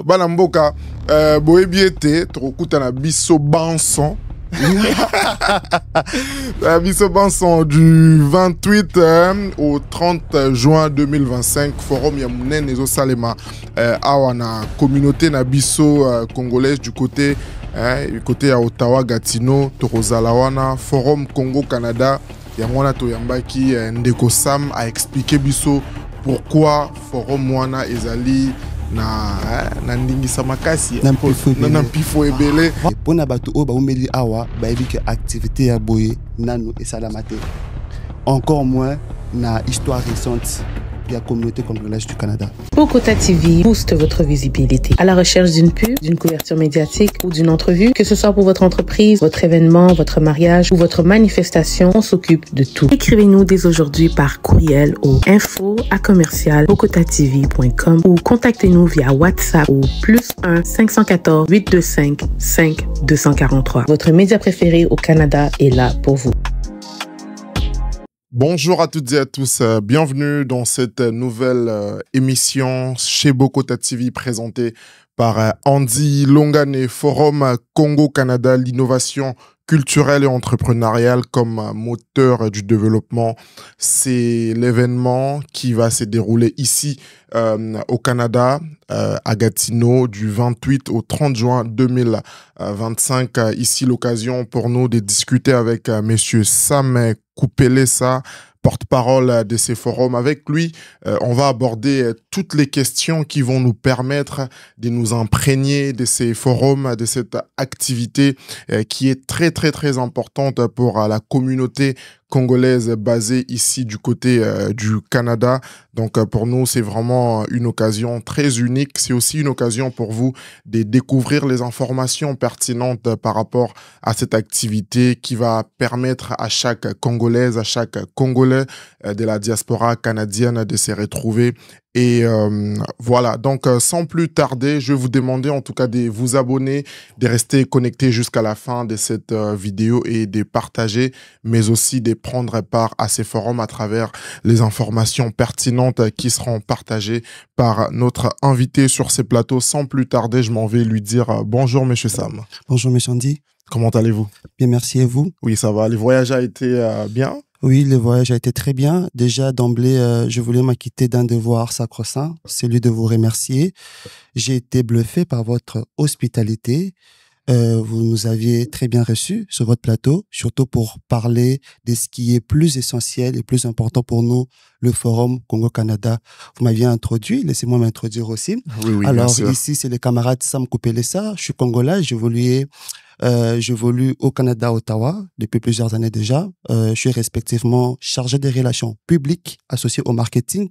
Bana mboka boyebi ete tokokutana biso banson biso banson du 28 au 30 juin 2025 forum ya munene ezosalema awa na communauté na biso congolaise du côté ya Ottawa Gatineau tokozala wana forum Congo Canada yango wana toyambaki ndeko Sam a expliqué biso pourquoi forum wana ezali na ndingisa makasi na mpifo ebele pona bato o ba umeli awa ba ebike activité ya boye nanu esalamate encore moins na histoire récente de la communauté congolaise du Canada. Bokota TV booste votre visibilité. À la recherche d'une pub, d'une couverture médiatique ou d'une entrevue, que ce soit pour votre entreprise, votre événement, votre mariage ou votre manifestation, on s'occupe de tout. Écrivez-nous dès aujourd'hui par courriel au info@bokotatv.com ou contactez-nous via WhatsApp au +1 514 825 5243. Votre média préféré au Canada est là pour vous. Bonjour à toutes et à tous, bienvenue dans cette nouvelle émission chez Bokota TV présentée par Andy Longane, Forum Congo-Canada, l'innovation culturelle et entrepreneuriale comme moteur du développement. C'est l'événement qui va se dérouler ici au Canada, à Gatineau, du 28 au 30 juin 2025. Ici, l'occasion pour nous de discuter avec Monsieur Sam Kupelesa, porte-parole de ces forums. Avec lui, on va aborder toutes les questions qui vont nous permettre de nous imprégner de ces forums, de cette activité qui est très importante pour la communauté congolaise basée ici du côté du Canada. Donc pour nous, c'est vraiment une occasion très unique. C'est aussi une occasion pour vous de découvrir les informations pertinentes par rapport à cette activité qui va permettre à chaque Congolaise, à chaque Congolais de la diaspora canadienne de se retrouver. Et voilà, donc sans plus tarder, je vais vous demander en tout cas de vous abonner, de rester connecté jusqu'à la fin de cette vidéo et de partager, mais aussi de prendre part à ces forums à travers les informations pertinentes qui seront partagées par notre invité sur ces plateaux. Sans plus tarder, je m'en vais lui dire bonjour Monsieur Sam. Bonjour Monsieur Andy. Comment allez-vous? Bien, merci, et vous? Oui, ça va. Le voyage a été bien? Oui, le voyage a été très bien. Déjà, d'emblée, je voulais m'acquitter d'un devoir sacro-saint, celui de vous remercier. J'ai été bluffé par votre hospitalité. Vous nous aviez très bien reçus sur votre plateau, surtout pour parler de ce qui est plus essentiel et plus important pour nous, le Forum Congo-Canada. Vous m'aviez introduit, laissez-moi m'introduire aussi. Oui, alors ici, c'est le camarade Sam Kupelesa. Je suis congolais, j'évolue au Canada, à Ottawa, depuis plusieurs années déjà. Je suis respectivement chargé des relations publiques associé au marketing,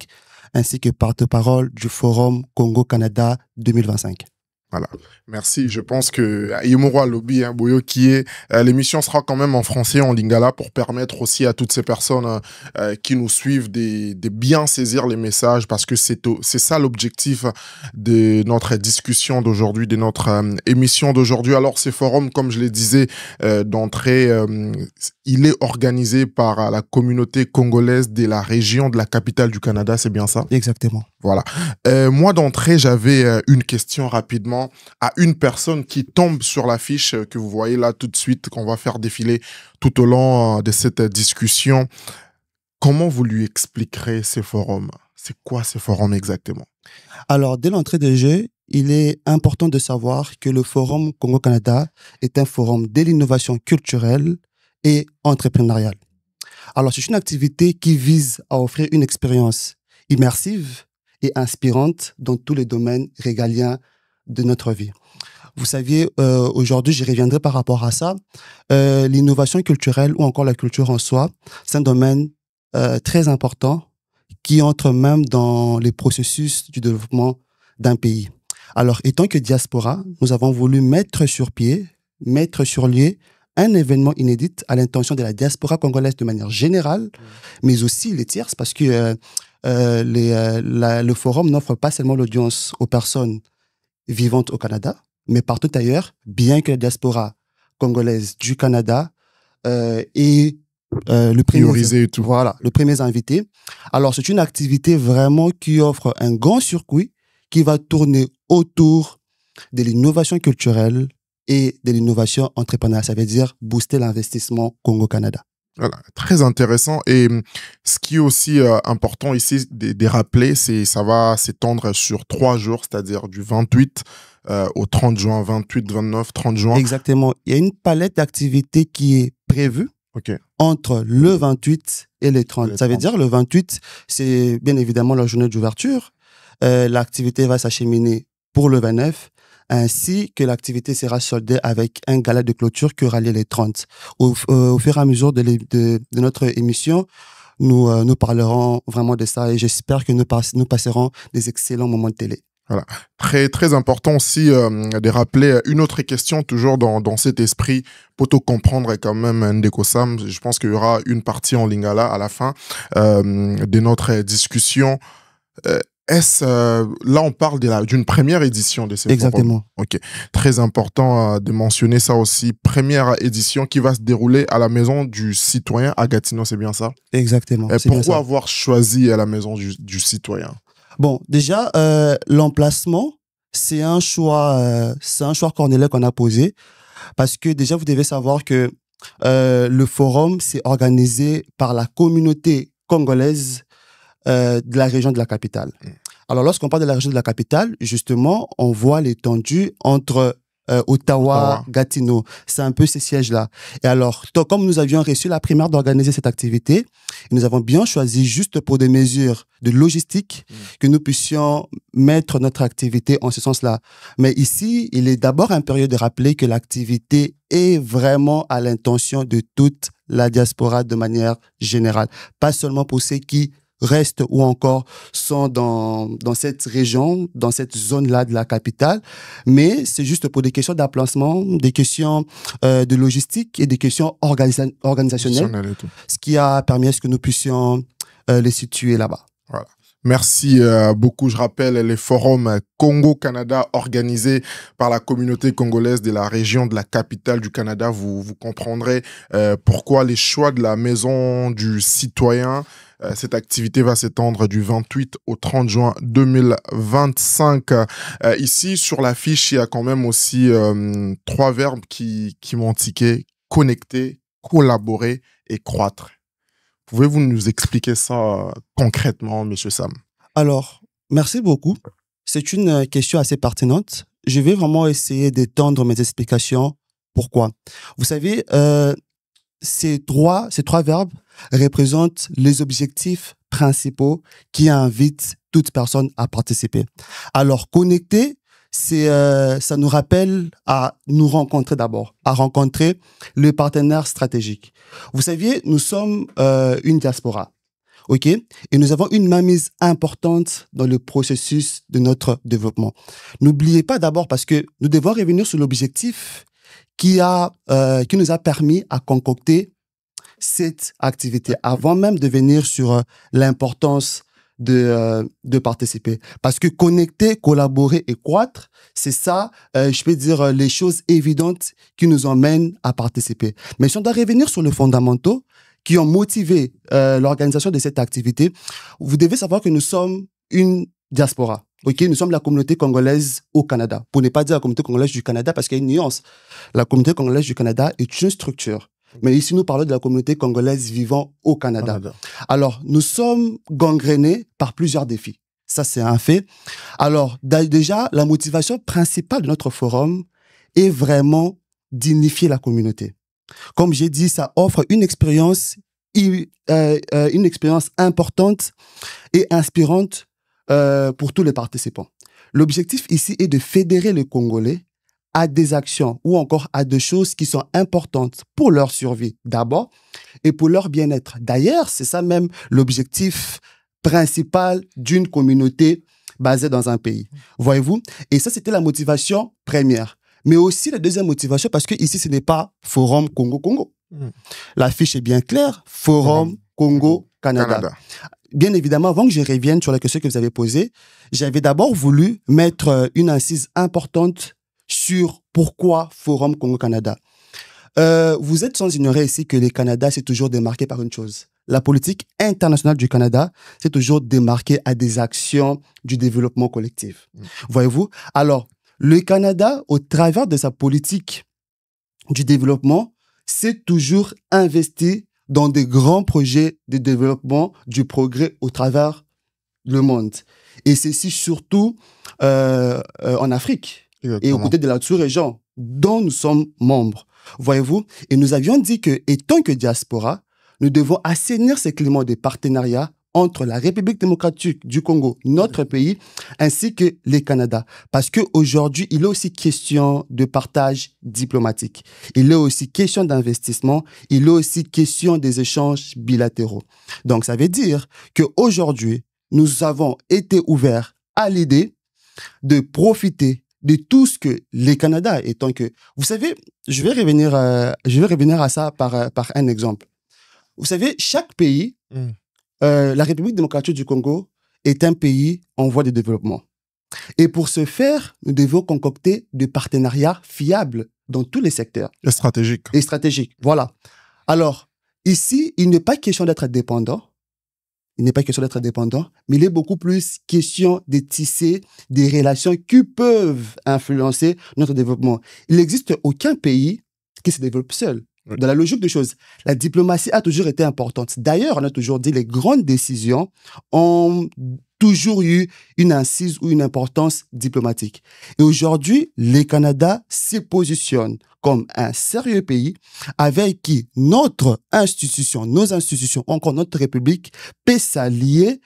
ainsi que porte-parole du Forum Congo-Canada 2025. Voilà, merci. Je pense que Yemoro Lobby, Boyo qui est l'émission sera quand même en français, en lingala, pour permettre aussi à toutes ces personnes qui nous suivent de bien saisir les messages, parce que c'est ça l'objectif de notre discussion d'aujourd'hui, de notre émission d'aujourd'hui. Alors, ces forums, comme je le disais d'entrée, il est organisé par la communauté congolaise de la région de la capitale du Canada, c'est bien ça? Exactement. Voilà. Moi, d'entrée, j'avais une question rapidement à une personne qui tombe sur l'affiche que vous voyez là tout de suite, qu'on va faire défiler tout au long de cette discussion. Comment vous lui expliquerez ces forums? C'est quoi ces forums exactement? Alors, dès l'entrée de jeu, il est important de savoir que le Forum Congo-Canada est un forum de l'innovation culturelle et entrepreneuriale. Alors, c'est une activité qui vise à offrir une expérience immersive et inspirante dans tous les domaines régaliens de notre vie. Vous saviez, aujourd'hui, j'y reviendrai par rapport à ça. L'innovation culturelle ou encore la culture en soi, c'est un domaine très important qui entre même dans les processus du développement d'un pays. Alors, étant que diaspora, nous avons voulu mettre sur lieu un événement inédit à l'intention de la diaspora congolaise de manière générale, mais aussi les tierces, parce que le forum n'offre pas seulement l'audience aux personnes vivantes au Canada, mais partout ailleurs, bien que la diaspora congolaise du Canada est le premier invité. Alors, c'est une activité vraiment qui offre un grand circuit qui va tourner autour de l'innovation culturelle et de l'innovation entrepreneuriale. Ça veut dire booster l'investissement Congo-Canada. Voilà, très intéressant. Et ce qui est aussi important ici de rappeler, c'est ça va s'étendre sur 3 jours, c'est-à-dire du 28 au 30 juin, 28, 29, 30 juin. Exactement. Il y a une palette d'activités qui est prévue entre le 28 et le 30. Ça veut dire le 28, c'est bien évidemment la journée d'ouverture. L'activité va s'acheminer pour le 29, ainsi que l'activité sera soldée avec un gala de clôture qui aura lieu les 30. Au fur et à mesure de notre émission, nous parlerons vraiment de ça et j'espère que nous passerons des excellents moments de télé. Voilà. Très, très important aussi de rappeler une autre question, toujours dans cet esprit, pour tout comprendre quand même Ndeko Sam. Je pense qu'il y aura une partie en lingala à la fin de notre discussion. Là, on parle d'une première édition de ces Exactement. forums. Ok, très important de mentionner ça aussi. Première édition qui va se dérouler à la Maison du Citoyen à Gatineau, c'est bien ça? Exactement. Pourquoi avoir choisi à la Maison du Citoyen? Bon, déjà, l'emplacement, c'est un choix cornélien qu'on a posé parce que déjà, vous devez savoir que le forum, c'est organisé par la communauté congolaise de la région de la capitale. Alors, lorsqu'on parle de la région de la capitale, justement, on voit l'étendue entre Ottawa, Gatineau. C'est un peu ces sièges-là. Et alors, comme nous avions reçu la primaire d'organiser cette activité, nous avons bien choisi, juste pour des mesures de logistique, que nous puissions mettre notre activité en ce sens-là. Mais ici, il est d'abord impérieux de rappeler que l'activité est vraiment à l'intention de toute la diaspora de manière générale. Pas seulement pour ceux qui restent ou encore sont dans cette région, dans cette zone-là de la capitale, mais c'est juste pour des questions d'emplacement, des questions de logistique et des questions organisationnelles, ce qui a permis à ce que nous puissions les situer là-bas. Voilà. Merci beaucoup. Je rappelle les forums Congo-Canada organisés par la communauté congolaise de la région de la capitale du Canada. Vous comprendrez pourquoi les choix de la Maison du Citoyen. Cette activité va s'étendre du 28 au 30 juin 2025. Ici, sur l'affiche, il y a quand même aussi 3 verbes qui m'ont tiqué: connecter, collaborer et croître. Pouvez-vous nous expliquer ça concrètement, Monsieur Sam? Alors, merci beaucoup. C'est une question assez pertinente. Je vais vraiment essayer d'étendre mes explications. Pourquoi? Vous savez, ces trois verbes représentent les objectifs principaux qui invitent toute personne à participer. Alors, connecter, ça nous rappelle à nous rencontrer d'abord, à rencontrer le partenaire stratégique. Vous saviez, nous sommes une diaspora, ok? Et nous avons une mainmise importante dans le processus de notre développement. N'oubliez pas d'abord, parce que nous devons revenir sur l'objectif qui nous a permis à concocter cette activité, avant même de venir sur l'importance de participer. Parce que connecter, collaborer et croître, c'est ça, je peux dire, les choses évidentes qui nous emmènent à participer. Mais si on doit revenir sur les fondamentaux qui ont motivé l'organisation de cette activité, vous devez savoir que nous sommes une diaspora. Ok, nous sommes la communauté congolaise au Canada. Pour ne pas dire la communauté congolaise du Canada, parce qu'il y a une nuance. La communauté congolaise du Canada est une structure. Mais ici, nous parlons de la communauté congolaise vivant au Canada. Alors, nous sommes gangrénés par plusieurs défis. Ça, c'est un fait. Alors, déjà, la motivation principale de notre forum est vraiment d'unifier la communauté. Comme j'ai dit, ça offre une expérience importante et inspirante pour tous les participants. L'objectif ici est de fédérer les Congolais à des actions ou encore à des choses qui sont importantes pour leur survie d'abord et pour leur bien-être. D'ailleurs, c'est ça même l'objectif principal d'une communauté basée dans un pays. Voyez-vous? Et ça, c'était la motivation première. Mais aussi la deuxième motivation, parce que ici, ce n'est pas Forum Congo-Congo. L'affiche est bien claire, Forum Congo-Canada. Bien évidemment, avant que je revienne sur la question que vous avez posée, j'avais d'abord voulu mettre une incise importante sur pourquoi Forum Congo-Canada. Vous êtes sans ignorer ici que le Canada s'est toujours démarqué par une chose, la politique internationale du Canada s'est toujours démarquée à des actions du développement collectif. Voyez-vous? Alors, le Canada, au travers de sa politique du développement, s'est toujours investi dans des grands projets de développement du progrès au travers le monde. Et ceci surtout en Afrique et aux côtés de la sous-région dont nous sommes membres. Voyez-vous? Et nous avions dit que, étant que diaspora, nous devons assainir ces climats de partenariat entre la République démocratique du Congo, notre pays, ainsi que les Canada. Parce qu'aujourd'hui, il est aussi question de partage diplomatique. Il est aussi question d'investissement. Il est aussi question des échanges bilatéraux. Donc, ça veut dire qu'aujourd'hui, nous avons été ouverts à l'idée de profiter de tout ce que les Canada, étant que... Vous savez, je vais revenir à ça par un exemple. Vous savez, chaque pays, la République démocratique du Congo est un pays en voie de développement. Et pour ce faire, nous devons concocter des partenariats fiables dans tous les secteurs. Et stratégiques. Et stratégiques, voilà. Alors, ici, il n'est pas question d'être dépendant. Il n'est pas question d'être dépendant, mais il est beaucoup plus question de tisser des relations qui peuvent influencer notre développement. Il n'existe aucun pays qui se développe seul. Oui. Dans la logique des choses, la diplomatie a toujours été importante. D'ailleurs, on a toujours dit que les grandes décisions ont toujours eu une incise ou une importance diplomatique. Et aujourd'hui, le Canada se positionne comme un sérieux pays avec qui nos institutions, encore notre République, peut s'allier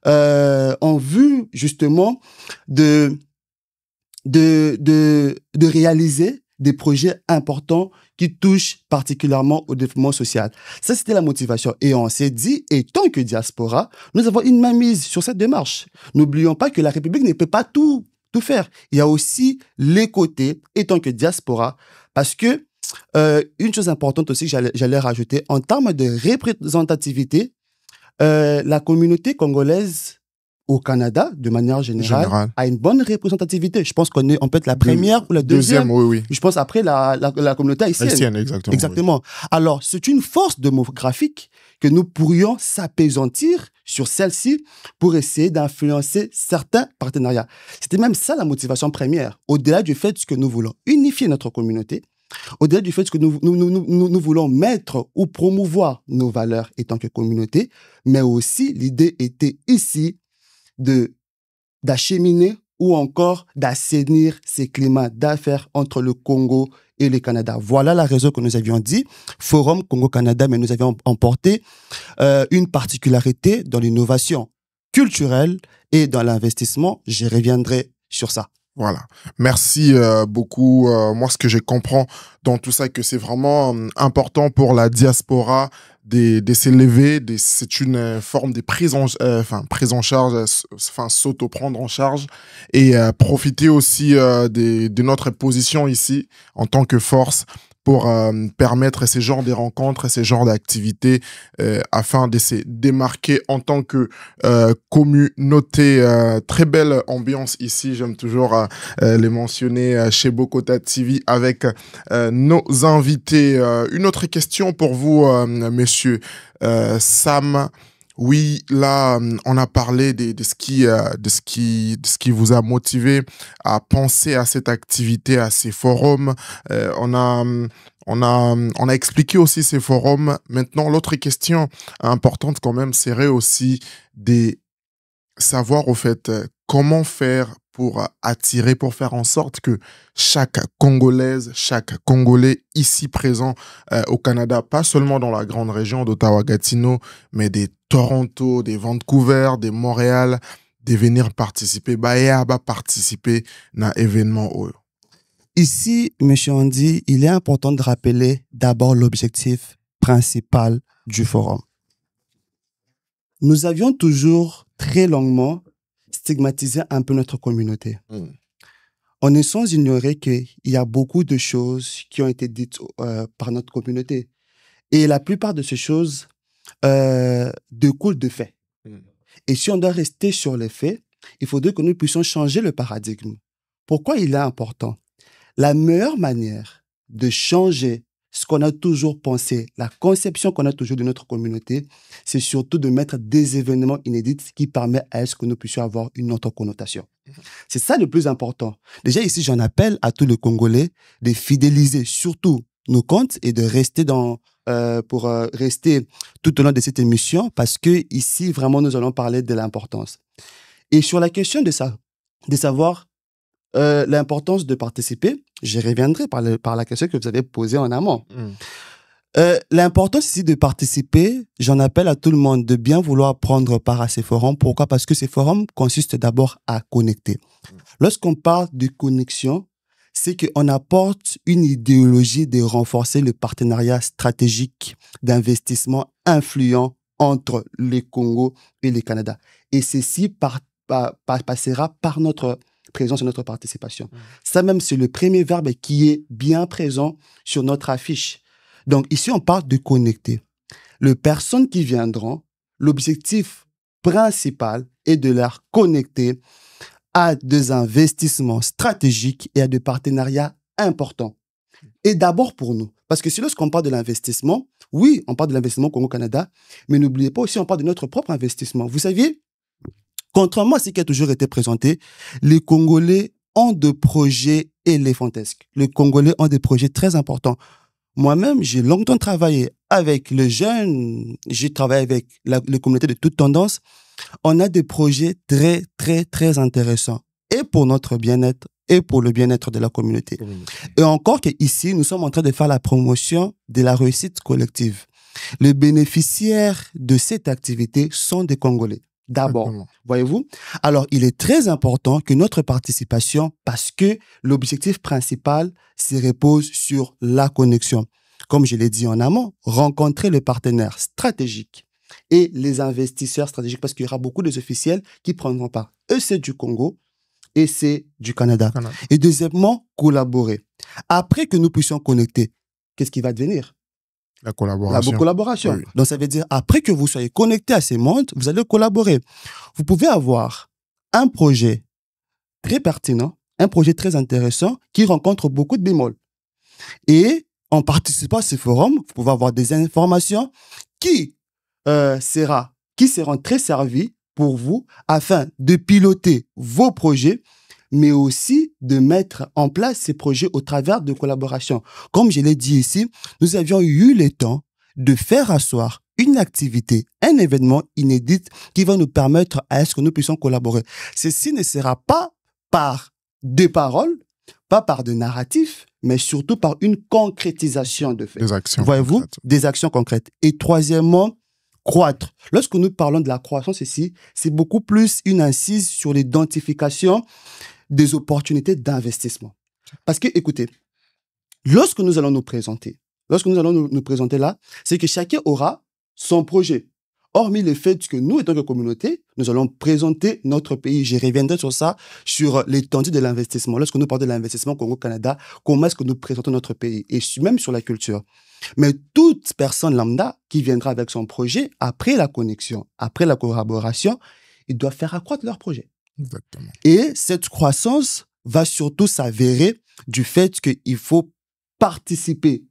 en vue justement de réaliser des projets importants qui touchent particulièrement au développement social. Ça, c'était la motivation. Et on s'est dit, étant que diaspora, nous avons une mainmise sur cette démarche. N'oublions pas que la République ne peut pas tout faire. Il y a aussi les côtés, étant que diaspora, parce que une chose importante aussi que j'allais rajouter, en termes de représentativité, la communauté congolaise au Canada, de manière générale, a une bonne représentativité. Je pense qu'on peut être la première ou la deuxième. Oui. Je pense après la communauté haïtienne. Haïtienne, exactement. Exactement. Oui. Alors, c'est une force démographique que nous pourrions s'apaisantir sur celle-ci pour essayer d'influencer certains partenariats. C'était même ça la motivation première. Au-delà du fait que nous voulons unifier notre communauté, au-delà du fait que nous voulons mettre ou promouvoir nos valeurs étant que communauté, mais aussi l'idée était ici d'acheminer ou encore d'assainir ces climats d'affaires entre le Congo et le Canada. Voilà la raison que nous avions dit, Forum Congo-Canada, mais nous avions emporté une particularité dans l'innovation culturelle et dans l'investissement. Je reviendrai sur ça. Voilà. Merci beaucoup. Moi, ce que je comprends dans tout ça, que c'est vraiment important pour la diaspora de s'élever. C'est une forme de prise en charge, s'auto-prendre en charge et profiter aussi de notre position ici en tant que force pour permettre ces genres de rencontres, ces genres d'activités afin de se démarquer en tant que communauté. Très belle ambiance ici, j'aime toujours les mentionner chez Bokota TV avec nos invités. Une autre question pour vous, monsieur Sam. Oui, là, on a parlé de ce qui vous a motivé à penser à cette activité, à ces forums. On a expliqué aussi ces forums. Maintenant, l'autre question importante quand même serait aussi de savoir au fait comment faire pour attirer, pour faire en sorte que chaque Congolaise, chaque Congolais ici présent au Canada, pas seulement dans la grande région d'Ottawa-Gatineau, mais des Toronto, des Vancouver, des Montréal, de venir participer, participer à l'événement. Ici, M. Andy, il est important de rappeler d'abord l'objectif principal du forum. Nous avions toujours très longuement stigmatiser un peu notre communauté. On est sans ignorer qu'il y a beaucoup de choses qui ont été dites par notre communauté. Et la plupart de ces choses découlent de faits. Et si on doit rester sur les faits, il faudrait que nous puissions changer le paradigme. Pourquoi il est important? La meilleure manière de changer ce qu'on a toujours pensé, la conception qu'on a toujours de notre communauté, c'est surtout de mettre des événements inédits qui permettent à ce que nous puissions avoir une autre connotation. C'est ça le plus important. Déjà ici, j'en appelle à tous les Congolais de fidéliser surtout nos comptes et de rester pour rester tout au long de cette émission parce que ici, vraiment, nous allons parler de l'importance. Et sur la question de savoir l'importance de participer, je reviendrai par la question que vous avez posée en amont. L'importance ici de participer, j'en appelle à tout le monde de bien vouloir prendre part à ces forums. Pourquoi? Parce que ces forums consistent d'abord à connecter. Lorsqu'on parle de connexion, c'est qu'on apporte une idéologie de renforcer le partenariat stratégique d'investissement influent entre le Congo et le Canada. Et ceci passera par notre présence et notre participation. Ça même, c'est le premier verbe qui est bien présent sur notre affiche. Donc ici, on parle de connecter. Les personnes qui viendront, l'objectif principal est de leur connecter à des investissements stratégiques et à des partenariats importants. Et d'abord pour nous. Parce que si lorsqu'on parle de l'investissement, oui, on parle de l'investissement Congo-Canada, mais n'oubliez pas aussi, on parle de notre propre investissement. Vous saviez, contrairement à ce qui a toujours été présenté, les Congolais ont des projets éléphantesques. Les Congolais ont des projets très importants. Moi-même, j'ai longtemps travaillé avec les jeunes, j'ai travaillé avec les communautés de toutes tendances. On a des projets très, très, très intéressants. Et pour notre bien-être, et pour le bien-être de la communauté. Et encore qu'ici, nous sommes en train de faire la promotion de la réussite collective. Les bénéficiaires de cette activité sont des Congolais. D'abord, voyez-vous? Alors, il est très important que notre participation, parce que l'objectif principal se repose sur la connexion. Comme je l'ai dit en amont, rencontrer les partenaires stratégiques et les investisseurs stratégiques, parce qu'il y aura beaucoup des officiels qui prendront part. Eux, c'est du Congo et c'est du Canada. Et deuxièmement, collaborer. Après que nous puissions connecter, qu'est-ce qui va devenir? La collaboration. Oui. Donc, ça veut dire, après que vous soyez connecté à ces mondes, vous allez collaborer. Vous pouvez avoir un projet très pertinent, un projet très intéressant qui rencontre beaucoup de bémols. Et en participant à ce forum, vous pouvez avoir des informations qui seront très servies pour vous afin de piloter vos projets, mais aussi de mettre en place ces projets au travers de collaborations. Comme je l'ai dit ici, nous avions eu le temps de faire asseoir une activité, un événement inédit qui va nous permettre à ce que nous puissions collaborer. Ceci ne sera pas par des paroles, pas par des narratifs, mais surtout par une concrétisation de faits. Des actions. Voyez-vous, des actions concrètes. Et troisièmement, croître. Lorsque nous parlons de la croissance ici, c'est beaucoup plus une incise sur l'identification des opportunités d'investissement. Parce que, écoutez, lorsque nous allons nous présenter là, c'est que chacun aura son projet. Hormis le fait que nous, étant que communauté, nous allons présenter notre pays. Je reviendrai sur ça, sur l'étendue de l'investissement. Lorsque nous parlons de l'investissement Congo-Canada, comment est-ce que nous présentons notre pays? Et même sur la culture. Mais toute personne lambda qui viendra avec son projet, après la connexion, après la collaboration, ils doivent faire accroître leur projet. Exactement. Et cette croissance va surtout s'avérer du fait qu'il faut participer.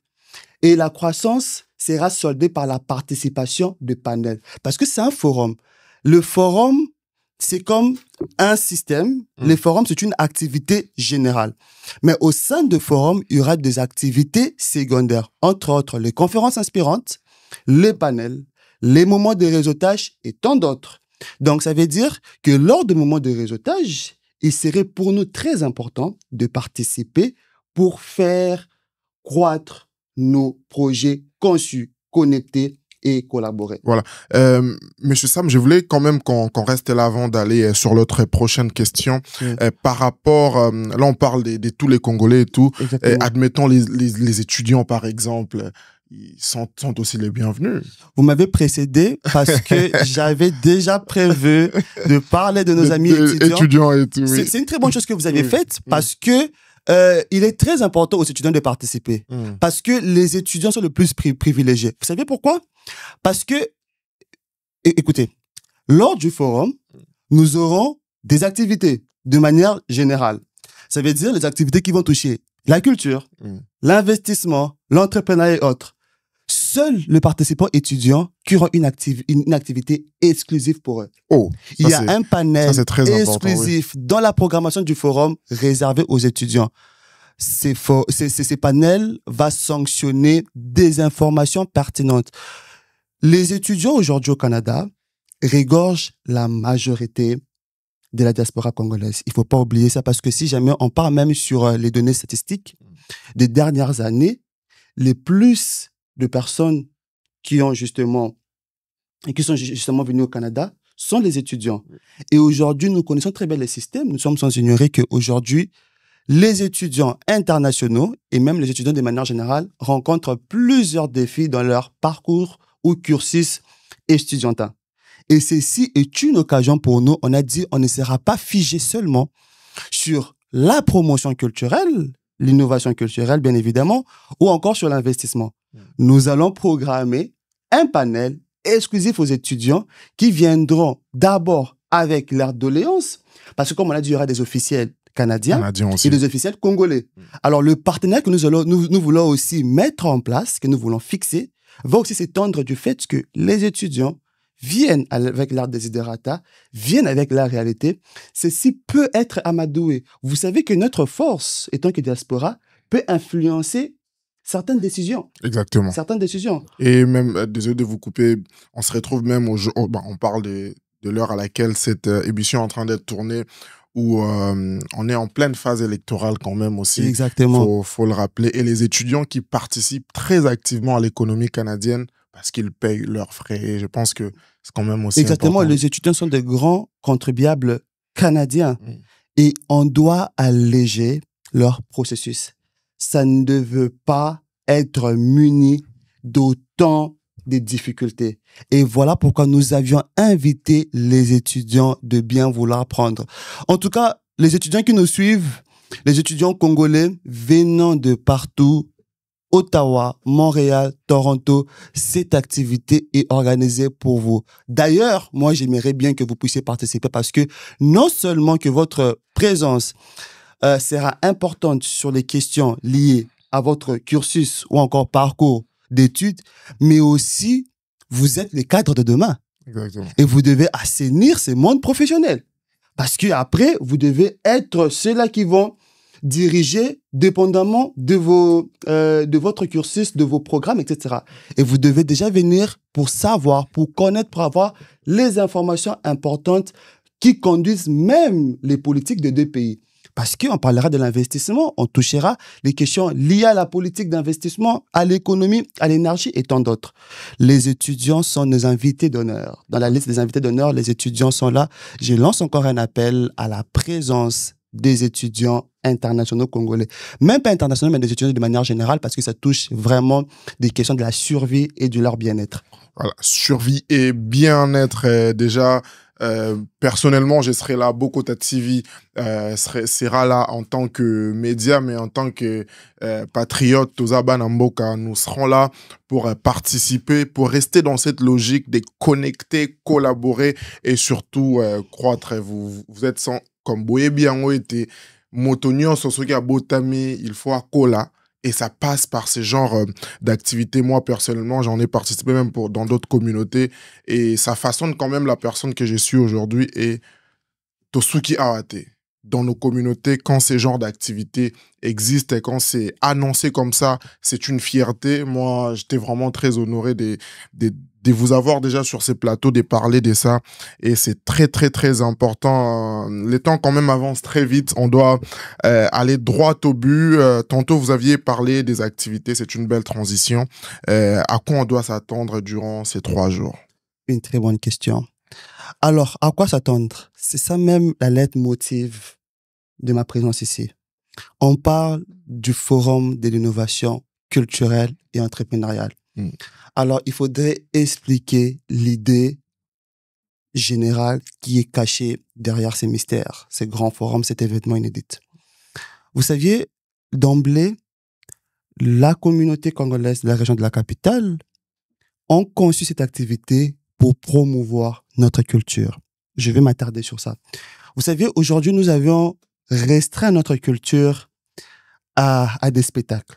Et la croissance sera soldée par la participation de panels. Parce que c'est un forum. Le forum, c'est comme un système. Le forum, c'est une activité générale. Mais au sein du forum, il y aura des activités secondaires. Entre autres, les conférences inspirantes, les panels, les moments de réseautage et tant d'autres. Donc, ça veut dire que lors des moments de réseautage, il serait pour nous très important de participer pour faire croître nos projets conçus, connectés et collaborer. Voilà. Monsieur Sam, je voulais quand même qu'on reste là avant d'aller sur l'autre prochaine question. Par rapport, là on parle de tous les Congolais et tout. Admettons les étudiants par exemple. Ils sont aussi les bienvenus. Vous m'avez précédé parce que j'avais déjà prévu de parler de nos amis étudiants. Et tout, oui. C'est une très bonne chose que vous avez faite parce que il est très important aux étudiants de participer. Parce que les étudiants sont le plus privilégiés. Vous savez pourquoi? Parce que, écoutez, lors du forum, nous aurons des activités de manière générale. Ça veut dire les activités qui vont toucher la culture, l'investissement, l'entrepreneuriat et autres. Seuls les participants étudiants qui auront une activité exclusive pour eux. Oh, il y a un panel exclusif dans la programmation du forum réservé aux étudiants. Ces panels vont sanctionner des informations pertinentes. Les étudiants aujourd'hui au Canada regorgent la majorité de la diaspora congolaise. Il ne faut pas oublier ça parce que si jamais on part même sur les données statistiques des dernières années, les plus de personnes qui sont justement venus au Canada sont les étudiants. Et aujourd'hui, nous connaissons très bien les systèmes. Nous sommes sans ignorer qu'aujourd'hui, les étudiants internationaux et même les étudiants de manière générale rencontrent plusieurs défis dans leur parcours ou cursus estudiantin. Et ceci est une occasion pour nous. On a dit on ne sera pas figé seulement sur la promotion culturelle, l'innovation culturelle, bien évidemment, ou encore sur l'investissement. Nous allons programmer un panel exclusif aux étudiants qui viendront d'abord avec leur doléance, parce que comme on a dit, il y aura des officiels canadiens et des officiels congolais. Alors, le partenaire que nous voulons aussi mettre en place, que nous voulons fixer, va aussi s'étendre du fait que les étudiants viennent avec leur desiderata, viennent avec la réalité. Ceci peut être amadoué. Vous savez que notre force, étant que diaspora, peut influencer certaines décisions. Exactement. Certaines décisions. Et même, désolé de vous couper, on se retrouve même on parle de l'heure à laquelle cette émission est en train d'être tournée, où on est en pleine phase électorale quand même aussi. Exactement. Faut le rappeler. Et les étudiants qui participent très activement à l'économie canadienne parce qu'ils payent leurs frais. Et je pense que c'est quand même aussi Exactement. important. Les étudiants sont des grands contribuables canadiens. Et on doit alléger leur processus. Ça ne veut pas être muni d'autant de difficultés. Et voilà pourquoi nous avions invité les étudiants de bien vouloir prendre. En tout cas, les étudiants qui nous suivent, les étudiants congolais venant de partout, Ottawa, Montréal, Toronto, cette activité est organisée pour vous. D'ailleurs, moi, j'aimerais bien que vous puissiez participer parce que non seulement que votre présence sera importante sur les questions liées à votre cursus ou encore parcours d'études, mais aussi, vous êtes les cadres de demain. Exactement. Et vous devez assainir ce monde professionnel. Parce qu'après, vous devez être ceux-là qui vont diriger dépendamment de votre cursus, de vos programmes, etc. Et vous devez déjà venir pour savoir, pour connaître, pour avoir les informations importantes qui conduisent même les politiques des deux pays. Parce qu'on parlera de l'investissement, on touchera les questions liées à la politique d'investissement, à l'économie, à l'énergie et tant d'autres. Les étudiants sont nos invités d'honneur. Dans la liste des invités d'honneur, les étudiants sont là. Je lance encore un appel à la présence des étudiants internationaux congolais. Même pas internationaux, mais des étudiants de manière générale, parce que ça touche vraiment des questions de la survie et de leur bien-être. Voilà, survie et bien-être déjà. Personnellement, je serai là, Bokota TV sera là en tant que média, mais en tant que patriote, Tozaba Namboka, nous serons là pour participer, pour rester dans cette logique de connecter, collaborer et surtout croître. Vous êtes comme Boye Biango était Motonio Sosoki Botami, il faut à Kola. Et ça passe par ce genre d'activités. Moi, personnellement, j'en ai participé même dans d'autres communautés. Et ça façonne quand même la personne que je suis aujourd'hui. Et Tosuki Awate, dans nos communautés, quand ces genres d'activités existent et quand c'est annoncé comme ça, c'est une fierté. Moi, j'étais vraiment très honoré de vous avoir déjà sur ces plateaux, de parler de ça. Et c'est très, très, très important. Les temps quand même avancent très vite. On doit aller droit au but. Tantôt, vous aviez parlé des activités. C'est une belle transition. À quoi on doit s'attendre durant ces 3 jours? Une très bonne question. Alors, à quoi s'attendre? C'est ça même la lettre motive de ma présence ici. On parle du forum de l'innovation culturelle et entrepreneuriale. Alors, il faudrait expliquer l'idée générale qui est cachée derrière ces mystères, ces grands forums, cet événement inédit. Vous saviez, d'emblée, la communauté congolaise de la région de la capitale ont conçu cette activité pour promouvoir notre culture. Je vais m'attarder sur ça. Vous savez, aujourd'hui, nous avions restreint notre culture à des spectacles,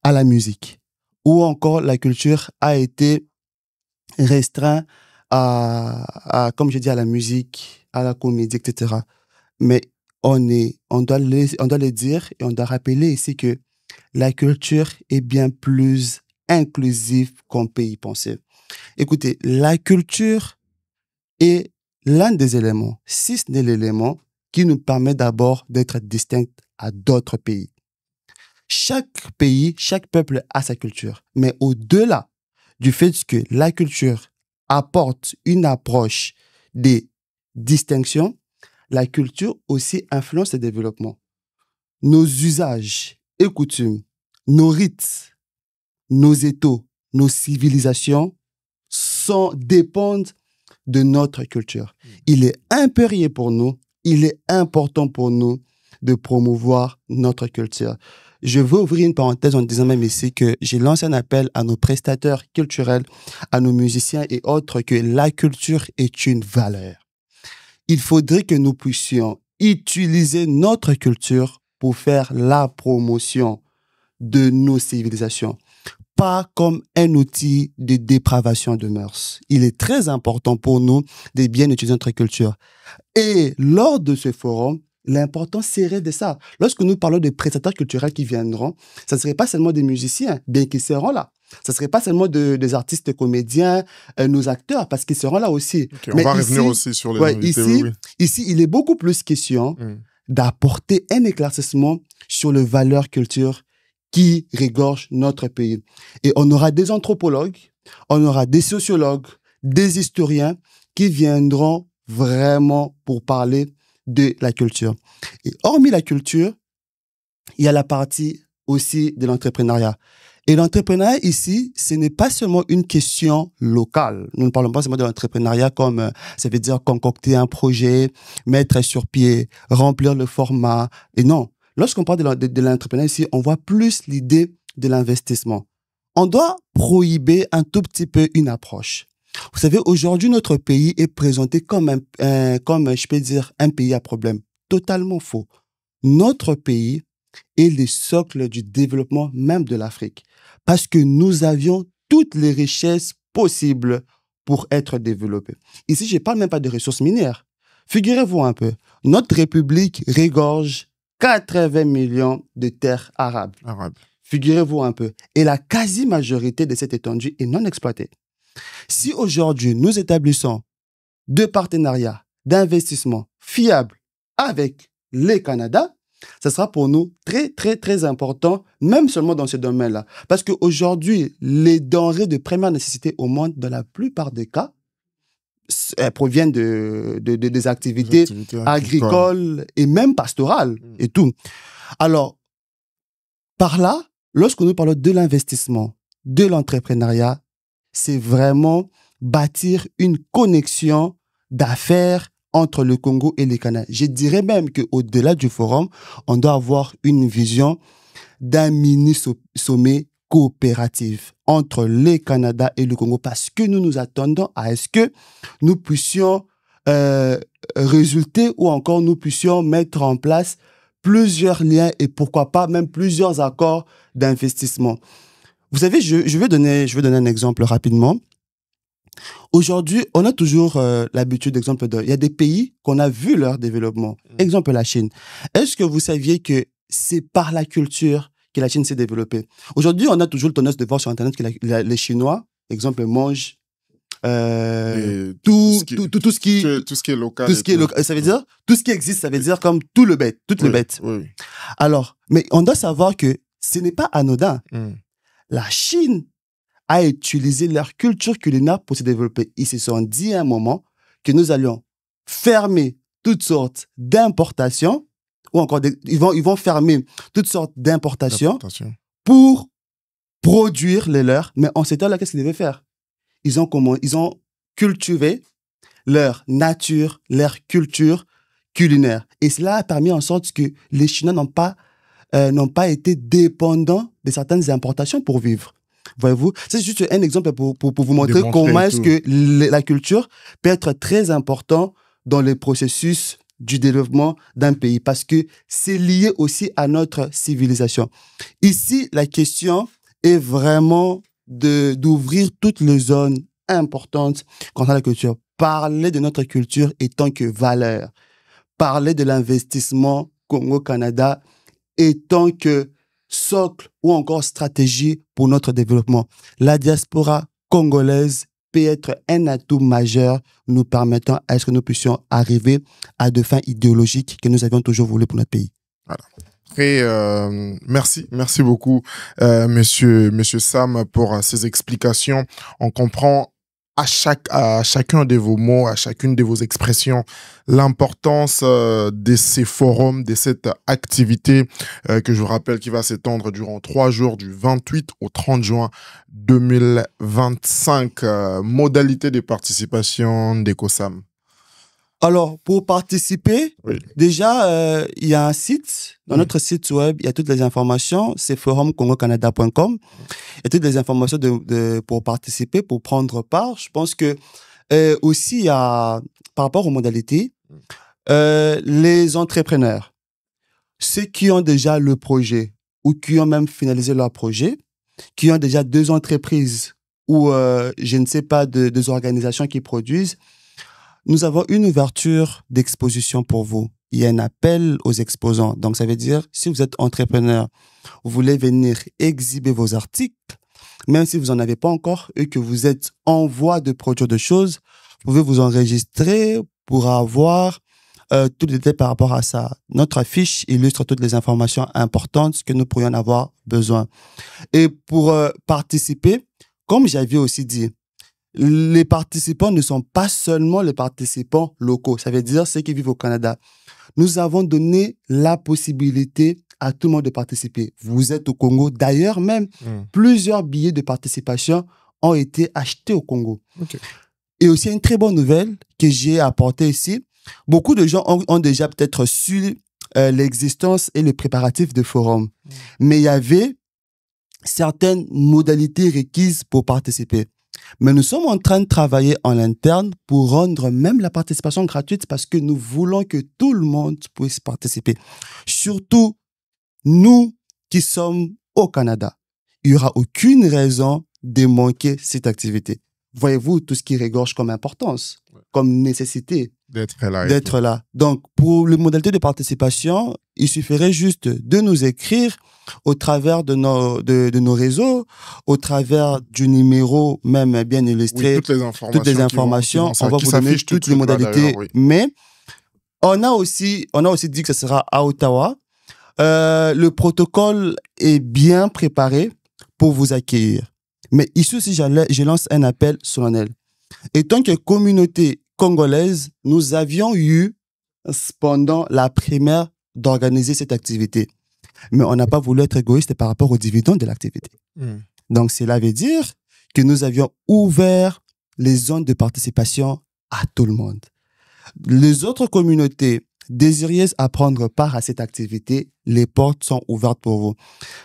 à la musique, ou encore la culture a été restreinte comme je dis, à la musique, à la comédie, etc. Mais on doit le dire et on doit rappeler ici que la culture est bien plus inclusive qu'on peut y penser. Écoutez, la culture est l'un des éléments, si ce n'est l'élément, qui nous permet d'abord d'être distincts à d'autres pays. Chaque pays, chaque peuple a sa culture. Mais au-delà du fait que la culture apporte une approche des distinctions, la culture aussi influence le développement. Nos usages et coutumes, nos rites, nos éthos, nos civilisations dépendent de notre culture. Il est impérieux pour nous, il est important pour nous de promouvoir notre culture. Je veux ouvrir une parenthèse en disant même ici que j'ai lancé un appel à nos prestataires culturels, à nos musiciens et autres, que la culture est une valeur. Il faudrait que nous puissions utiliser notre culture pour faire la promotion de nos civilisations, pas comme un outil de dépravation de mœurs. Il est très important pour nous de bien utiliser notre culture. Et lors de ce forum, l'important serait de ça. Lorsque nous parlons de prestataires culturels qui viendront, ça ne serait pas seulement des musiciens, bien qu'ils seront là. Ça ne serait pas seulement des artistes comédiens, nos acteurs, parce qu'ils seront là aussi. Okay, on va revenir aussi sur les invités. Ici, il est beaucoup plus question d'apporter un éclaircissement sur les valeurs culturelles qui regorgent notre pays. Et on aura des anthropologues, on aura des sociologues, des historiens qui viendront vraiment pour parler de la culture. Et hormis la culture, il y a la partie aussi de l'entrepreneuriat. Et l'entrepreneuriat ici, ce n'est pas seulement une question locale. Nous ne parlons pas seulement de l'entrepreneuriat comme ça veut dire concocter un projet, mettre sur pied, remplir le format. Et non, lorsqu'on parle de l'entrepreneuriat ici, on voit plus l'idée de l'investissement. On doit prohiber un tout petit peu une approche. Vous savez, aujourd'hui, notre pays est présenté comme je peux dire, un pays à problème. Totalement faux. Notre pays est le socle du développement même de l'Afrique. Parce que nous avions toutes les richesses possibles pour être développées. Ici, je ne parle même pas de ressources minières. Figurez-vous un peu, notre République regorge 80 millions de terres arables. Figurez-vous un peu. Et la quasi-majorité de cette étendue est non exploitée. Si aujourd'hui, nous établissons deux partenariats d'investissement fiables avec le Canada, ça sera pour nous très, très, très important, même seulement dans ce domaine-là. Parce qu'aujourd'hui, les denrées de première nécessité au monde, dans la plupart des cas, elles proviennent des activités agricoles et même pastorales et tout. Alors, par là, lorsque nous parlons de l'investissement, de l'entrepreneuriat, c'est vraiment bâtir une connexion d'affaires entre le Congo et le Canada. Je dirais même qu'au-delà du forum, on doit avoir une vision d'un mini-sommet coopératif entre le Canada et le Congo parce que nous nous attendons à ce que nous puissions résulter ou encore nous puissions mettre en place plusieurs liens et pourquoi pas même plusieurs accords d'investissement. Vous savez, je vais donner un exemple rapidement. Aujourd'hui, on a toujours l'habitude d'exemple il y a des pays qu'on a vu leur développement. Exemple, la Chine. Est-ce que vous saviez que c'est par la culture que la Chine s'est développée? Aujourd'hui, on a toujours tendance de voir sur Internet que les Chinois, exemple, mangent tout ce qui est local. Tout ce qui est local. Ça veut dire, tout ce qui existe, ça veut dire comme tout le bête, toutes les bêtes. Oui. Alors, mais on doit savoir que ce n'est pas anodin. La Chine a utilisé leur culture culinaire pour se développer. Ils se sont dit à un moment que nous allions fermer toutes sortes d'importations, ou encore ils vont fermer toutes sortes d'importations pour produire les leurs. Mais en ce temps-là, qu'est-ce qu'ils devaient faire? Ils ont cultivé leur nature, leur culture culinaire. Et cela a permis en sorte que les Chinois n'ont pas été dépendants de certaines importations pour vivre. Voyez-vous, c'est juste un exemple pour vous montrer comment est-ce que la culture peut être très importante dans les processus du développement d'un pays parce que c'est lié aussi à notre civilisation. Ici, la question est vraiment d'ouvrir toutes les zones importantes concernant la culture. Parler de notre culture étant que valeur. Parler de l'investissement Congo-Canada étant que socle ou encore stratégie pour notre développement. La diaspora congolaise peut être un atout majeur nous permettant à ce que nous puissions arriver à des fins idéologiques que nous avions toujours voulu pour notre pays. Voilà. Et merci beaucoup, monsieur Sam, pour ces explications. On comprend à chacun de vos mots, à chacune de vos expressions, l'importance de ces forums, de cette activité que je vous rappelle qui va s'étendre durant 3 jours du 28 au 30 juin 2025. Modalité de participation d'EcoSam. Alors, pour participer, Oui. déjà, il y a un site. Dans notre site web, il y a toutes les informations. C'est forumcongocanada.com. Il y a toutes les informations pour participer, pour prendre part. Je pense que aussi, il y a, par rapport aux modalités, les entrepreneurs, ceux qui ont déjà le projet ou qui ont même finalisé leur projet, qui ont déjà 2 entreprises ou, je ne sais pas, 2 organisations qui produisent, nous avons une ouverture d'exposition pour vous. Il y a un appel aux exposants. Donc, ça veut dire, si vous êtes entrepreneur, vous voulez venir exhiber vos articles, même si vous n'en avez pas encore et que vous êtes en voie de produire des choses, vous pouvez vous enregistrer pour avoir tous les détails par rapport à ça. Notre affiche illustre toutes les informations importantes que nous pourrions en avoir besoin. Et pour participer, comme j'avais aussi dit, les participants ne sont pas seulement les participants locaux. Ça veut dire ceux qui vivent au Canada. Nous avons donné la possibilité à tout le monde de participer. Vous êtes au Congo. D'ailleurs, même plusieurs billets de participation ont été achetés au Congo. Okay. Et aussi, une très bonne nouvelle que j'ai apportée ici. Beaucoup de gens ont déjà peut-être su l'existence et les préparatifs de forum. Mais il y avait certaines modalités requises pour participer. Mais nous sommes en train de travailler en interne pour rendre même la participation gratuite parce que nous voulons que tout le monde puisse participer. Surtout, nous qui sommes au Canada. Il n'y aura aucune raison de manquer cette activité. Voyez-vous tout ce qui regorge comme importance, comme nécessité d'être là. Donc, pour les modalités de participation, il suffirait juste de nous écrire au travers de nos réseaux, au travers du numéro même bien illustré. Oui, toutes les informations. On va vous donner toutes les modalités. Oui. Mais on a aussi dit que ce sera à Ottawa. Le protocole est bien préparé pour vous accueillir. Mais ici aussi, je lance un appel solennel. Étant que communauté congolaise, nous avions eu, pendant la primaire, d'organiser cette activité. Mais on n'a pas voulu être égoïste par rapport aux dividendes de l'activité. Donc, cela veut dire que nous avions ouvert les zones de participation à tout le monde. Les autres communautés désireuses à prendre part à cette activité, les portes sont ouvertes pour vous.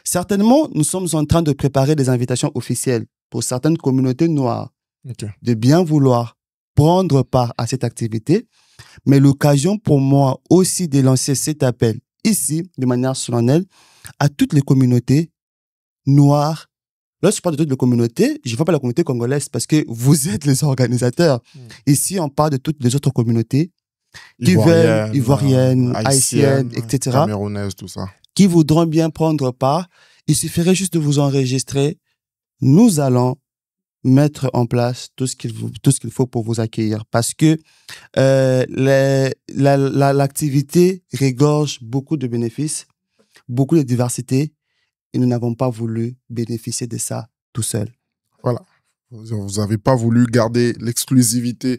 Certainement, nous sommes en train de préparer des invitations officielles pour certaines communautés noires de bien vouloir prendre part à cette activité, mais l'occasion pour moi aussi de lancer cet appel ici, de manière solennelle, à toutes les communautés noires. Lorsque je parle de toutes les communautés, je ne vois pas la communauté congolaise parce que vous êtes les organisateurs. Ici, on parle de toutes les autres communautés ivoiriennes, haïtiennes, etc. Camerounaises, tout ça. Qui voudront bien prendre part. Il suffirait juste de vous enregistrer. Nous allons mettre en place tout ce qu'il faut pour vous accueillir parce que l'activité regorge beaucoup de bénéfices, beaucoup de diversité et nous n'avons pas voulu bénéficier de ça tout seul. Voilà. Vous n'avez pas voulu garder l'exclusivité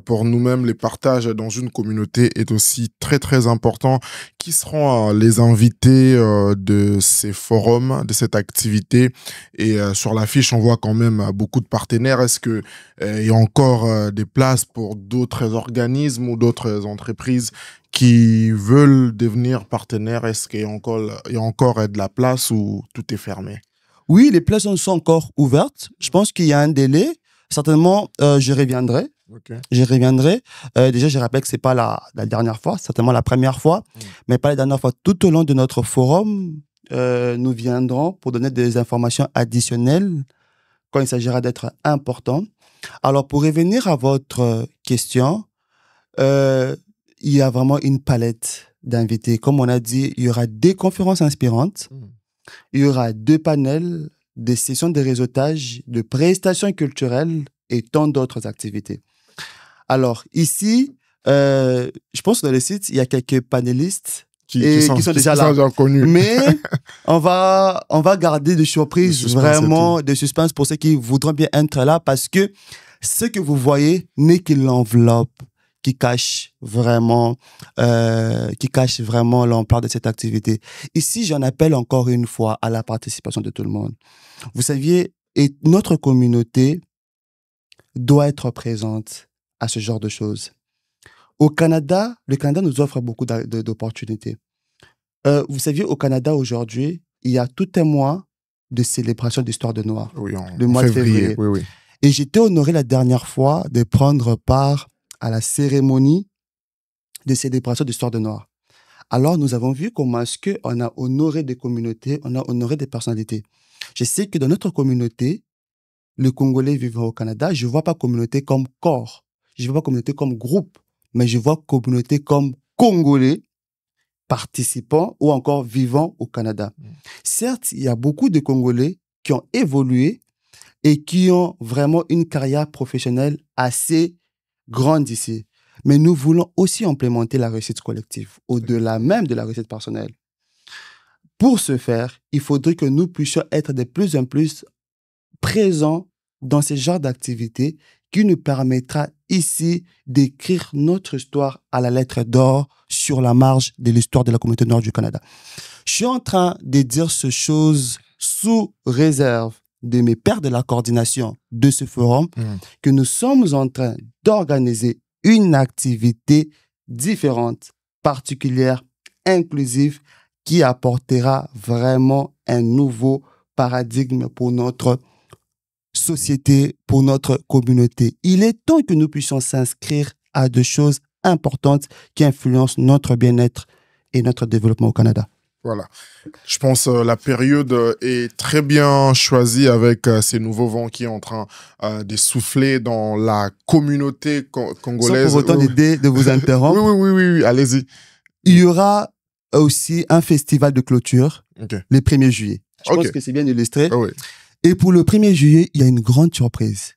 pour nous-mêmes. Les partages dans une communauté est aussi très, très important. Qui seront les invités de ces forums, de cette activité? Et sur l'affiche, on voit quand même beaucoup de partenaires. Est-ce qu'il y a encore des places pour d'autres organismes ou d'autres entreprises qui veulent devenir partenaires? Est-ce qu'il y a encore de la place ou tout est fermé? Oui, les places sont encore ouvertes. Je pense qu'il y a un délai. Certainement, je reviendrai Okay. Je reviendrai. Déjà, je rappelle que c'est pas la dernière fois, certainement la première fois, mais pas la dernière fois. Tout au long de notre forum, nous viendrons pour donner des informations additionnelles quand il s'agira d'être important. Alors, pour revenir à votre question, il y a vraiment une palette d'invités. Comme on a dit, il y aura des conférences inspirantes, il y aura 2 panels, des sessions de réseautage, de prestations culturelles et tant d'autres activités. Alors, ici, je pense que dans le site, il y a quelques panélistes qui sont déjà là. Connus. Mais on va garder des surprises, vraiment, des suspens pour ceux qui voudront bien être là parce que ce que vous voyez n'est que l'enveloppe qui cache vraiment l'ampleur de cette activité. Ici, j'en appelle encore une fois à la participation de tout le monde. Vous saviez, et notre communauté doit être présente à ce genre de choses. Au Canada, le Canada nous offre beaucoup d'opportunités. Vous saviez, au Canada aujourd'hui, il y a tout un mois de célébration d'histoire de Noir. Oui, le mois de février. Oui. Et j'étais honoré la dernière fois de prendre part à la cérémonie de célébration d'histoire de Noir. Alors, nous avons vu comment est-ce qu'on a honoré des communautés, on a honoré des personnalités. Je sais que dans notre communauté, le Congolais vivant au Canada, je ne vois pas communauté comme corps, je ne vois pas communauté comme groupe, mais je vois communauté comme Congolais participants ou encore vivant au Canada. Certes, il y a beaucoup de Congolais qui ont évolué et qui ont vraiment une carrière professionnelle assez grande ici. Mais nous voulons aussi implémenter la réussite collective, au-delà même de la réussite personnelle. Pour ce faire, il faudrait que nous puissions être de plus en plus présents dans ce genre d'activité qui nous permettra ici d'écrire notre histoire à la lettre d'or sur la marge de l'histoire de la communauté nord du Canada. Je suis en train de dire ces choses sous réserve de mes pairs de la coordination de ce forum, que nous sommes en train d'organiser une activité différente, particulière, inclusive, qui apportera vraiment un nouveau paradigme pour notre société, pour notre communauté. Il est temps que nous puissions s'inscrire à des choses importantes qui influencent notre bien-être et notre développement au Canada. Voilà. Je pense que la période est très bien choisie avec ces nouveaux vents qui sont en train de souffler dans la communauté congolaise. Sans pour autant l'idée de vous interrompre. Oui, allez-y. Il y aura aussi un festival de clôture le 1er juillet. Je pense que c'est bien illustré. Oui. Et pour le 1er juillet, il y a une grande surprise.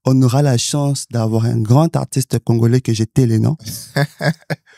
On aura la chance d'avoir un grand artiste congolais que j'ai tais les noms.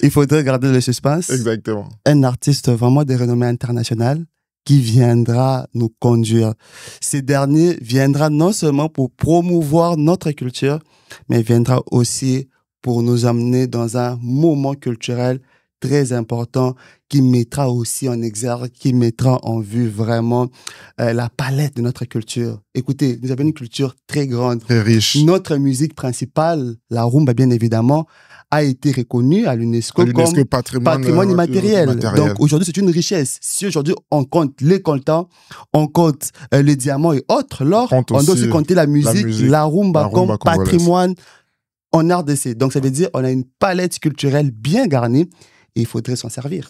Il faudrait garder le suspense. Exactement. Un artiste vraiment de renommée internationale qui viendra nous conduire. Ce dernier viendra non seulement pour promouvoir notre culture, mais viendra aussi pour nous amener dans un moment culturel très important qui mettra aussi en exergue, qui mettra en vue vraiment la palette de notre culture. Écoutez, nous avons une culture très grande. Très riche. Notre musique principale, la rumba bien évidemment, a été reconnue à l'UNESCO comme patrimoine immatériel. Donc aujourd'hui, c'est une richesse. Si aujourd'hui on compte les coltans, on compte les diamants et autres, l'or, on doit aussi compter la musique, la rumba comme patrimoine en RDC. Donc ça veut dire qu'on a une palette culturelle bien garnie. Et il faudrait s'en servir.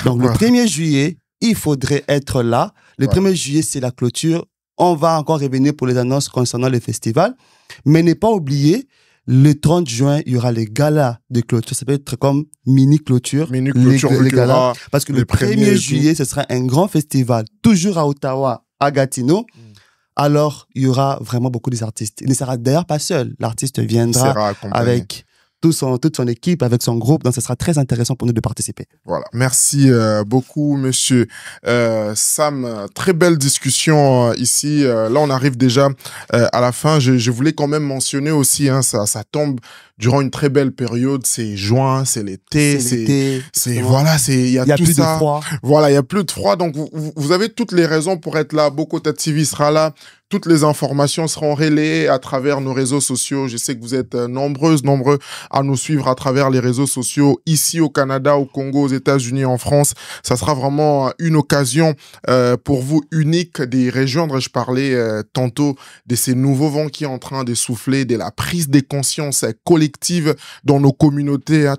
Donc, le 1er juillet, il faudrait être là. Le 1er juillet, c'est la clôture. On va encore revenir pour les annonces concernant le festival. Mais ne pas oublier, le 30 juin, il y aura les galas de clôture. Ça peut être comme mini-clôture. Les galas. Parce que le 1er juillet, ce sera un grand festival, toujours à Ottawa, à Gatineau. Alors, il y aura vraiment beaucoup d'artistes. Il ne sera d'ailleurs pas seul. L'artiste viendra avec toute son équipe, avec son groupe. Donc, ce sera très intéressant pour nous de participer. Voilà. Merci beaucoup, monsieur Sam. Très belle discussion ici. Là, on arrive déjà à la fin. Je voulais quand même mentionner aussi, ça tombe durant une très belle période. C'est juin, c'est l'été. Voilà, il y a tout plus ça. De froid. Voilà, il y a plus de froid. Donc, vous avez toutes les raisons pour être là. Bokota TV sera là toutes les informations seront relayées à travers nos réseaux sociaux. Je sais que vous êtes nombreux à nous suivre à travers les réseaux sociaux ici au Canada, au Congo, aux États-Unis, en France. Ça sera vraiment une occasion pour vous unique d'y rejoindre. Je parlais tantôt de ces nouveaux vents qui sont en train de souffler, de la prise de conscience collective dans nos communautés.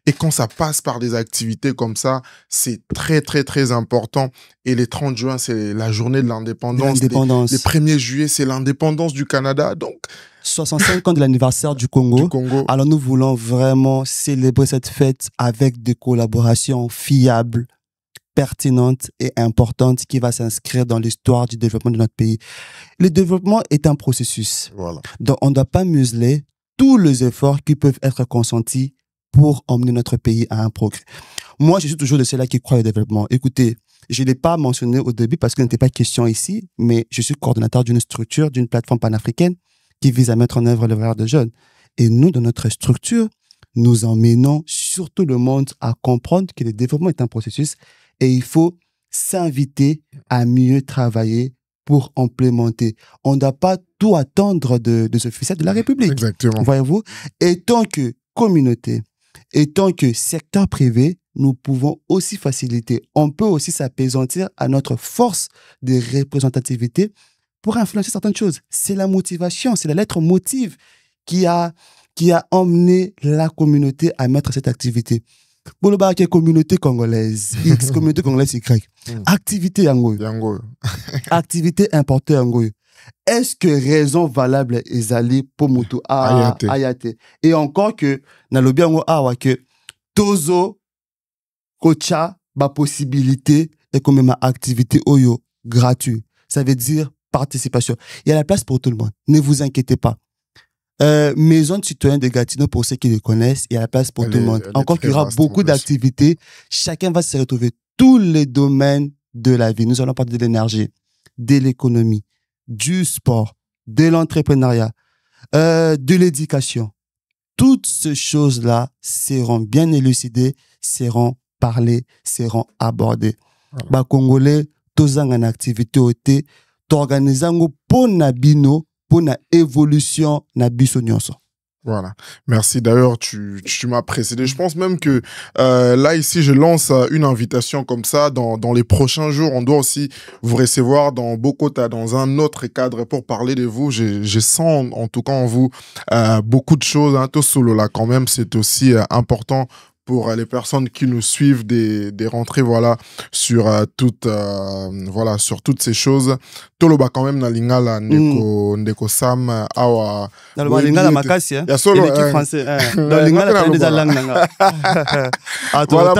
Et quand ça passe par des activités comme ça, c'est très, très, très important. Et les 30 juin, c'est la journée de l'indépendance. Les 1er juillet, c'est l'indépendance du Canada. Donc, 65 ans de l'anniversaire du Congo. Alors, nous voulons vraiment célébrer cette fête avec des collaborations fiables, pertinente et importante qui va s'inscrire dans l'histoire du développement de notre pays. Le développement est un processus. Voilà. Donc, on ne doit pas museler tous les efforts qui peuvent être consentis pour emmener notre pays à un progrès. Moi, je suis toujours de ceux-là qui croient au développement. Écoutez, je ne l'ai pas mentionné au début parce qu'il n'était pas question ici, mais je suis coordonnateur d'une structure, d'une plateforme panafricaine qui vise à mettre en œuvre les valeurs de jeunes. Et nous, dans notre structure, nous emmenons surtout le monde à comprendre que le développement est un processus et il faut s'inviter à mieux travailler pour implémenter. On ne doit pas tout attendre de ce officiel de la République. Exactement. Voyez-vous? Et tant que communauté, et tant que secteur privé, nous pouvons aussi faciliter. On peut aussi s'apaisantir à notre force de représentativité pour influencer certaines choses. C'est la motivation, c'est la lettre motive qui a emmené la communauté à mettre cette activité. Pour le bas, communauté congolaise, X, communauté congolaise Y. Activité yango. Activité importée yango. Est-ce que raison valable est allée pour Moutou Ayate? Et encore que, nalobi yango awa que, tozo, kocha, ba possibilité, et comme ma activité oyo, gratuit. Ça veut dire participation. Il y a la place pour tout le monde. Ne vous inquiétez pas. Maison de citoyens de Gatineau, pour ceux qui les connaissent, il y a la place pour tout le monde. Encore qu'il y aura beaucoup d'activités. Chacun va se retrouver. Tous les domaines de la vie. Nous allons parler de l'énergie, de l'économie, du sport, de l'entrepreneuriat, de l'éducation. Toutes ces choses-là seront bien élucidées, seront parlées, seront abordées. Bah, Congolais, tous en activité ôté, t'organisant pour nabino, pour na évolution na biso nyonso. Voilà. Merci. D'ailleurs, tu m'as précédé. Je pense même que là, ici, je lance une invitation comme ça. Dans les prochains jours, on doit aussi vous recevoir dans Bokota, dans un autre cadre pour parler de vous. Je sens, en tout cas, en vous, beaucoup de choses. Hein. Tout solo, là, quand même, c'est aussi important pour les personnes qui nous suivent des rentrées, voilà, sur sur toutes ces choses. Toloba quand même na lingala ndeko Sam awa. Dans le lingala makasi hein. Ya solo l'équipe français. Dans lingala des langues nanga. Voilà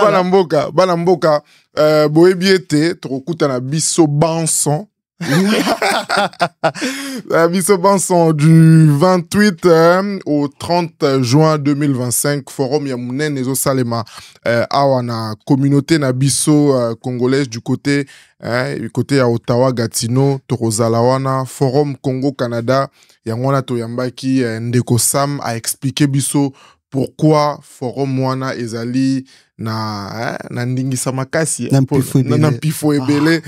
bana mboka boebiete trokuta na biso banson. Biso Banson du 28 au 30 juin 2025 forum ya munene ezo salema awa na communauté na biso congolaise du côté ya Ottawa Gatineau Torozala wana forum Congo Canada yango wana toyambaki ndeko Sam a expliqué biso pourquoi forum wana ezali na ndingisa makasi na mpifo ebele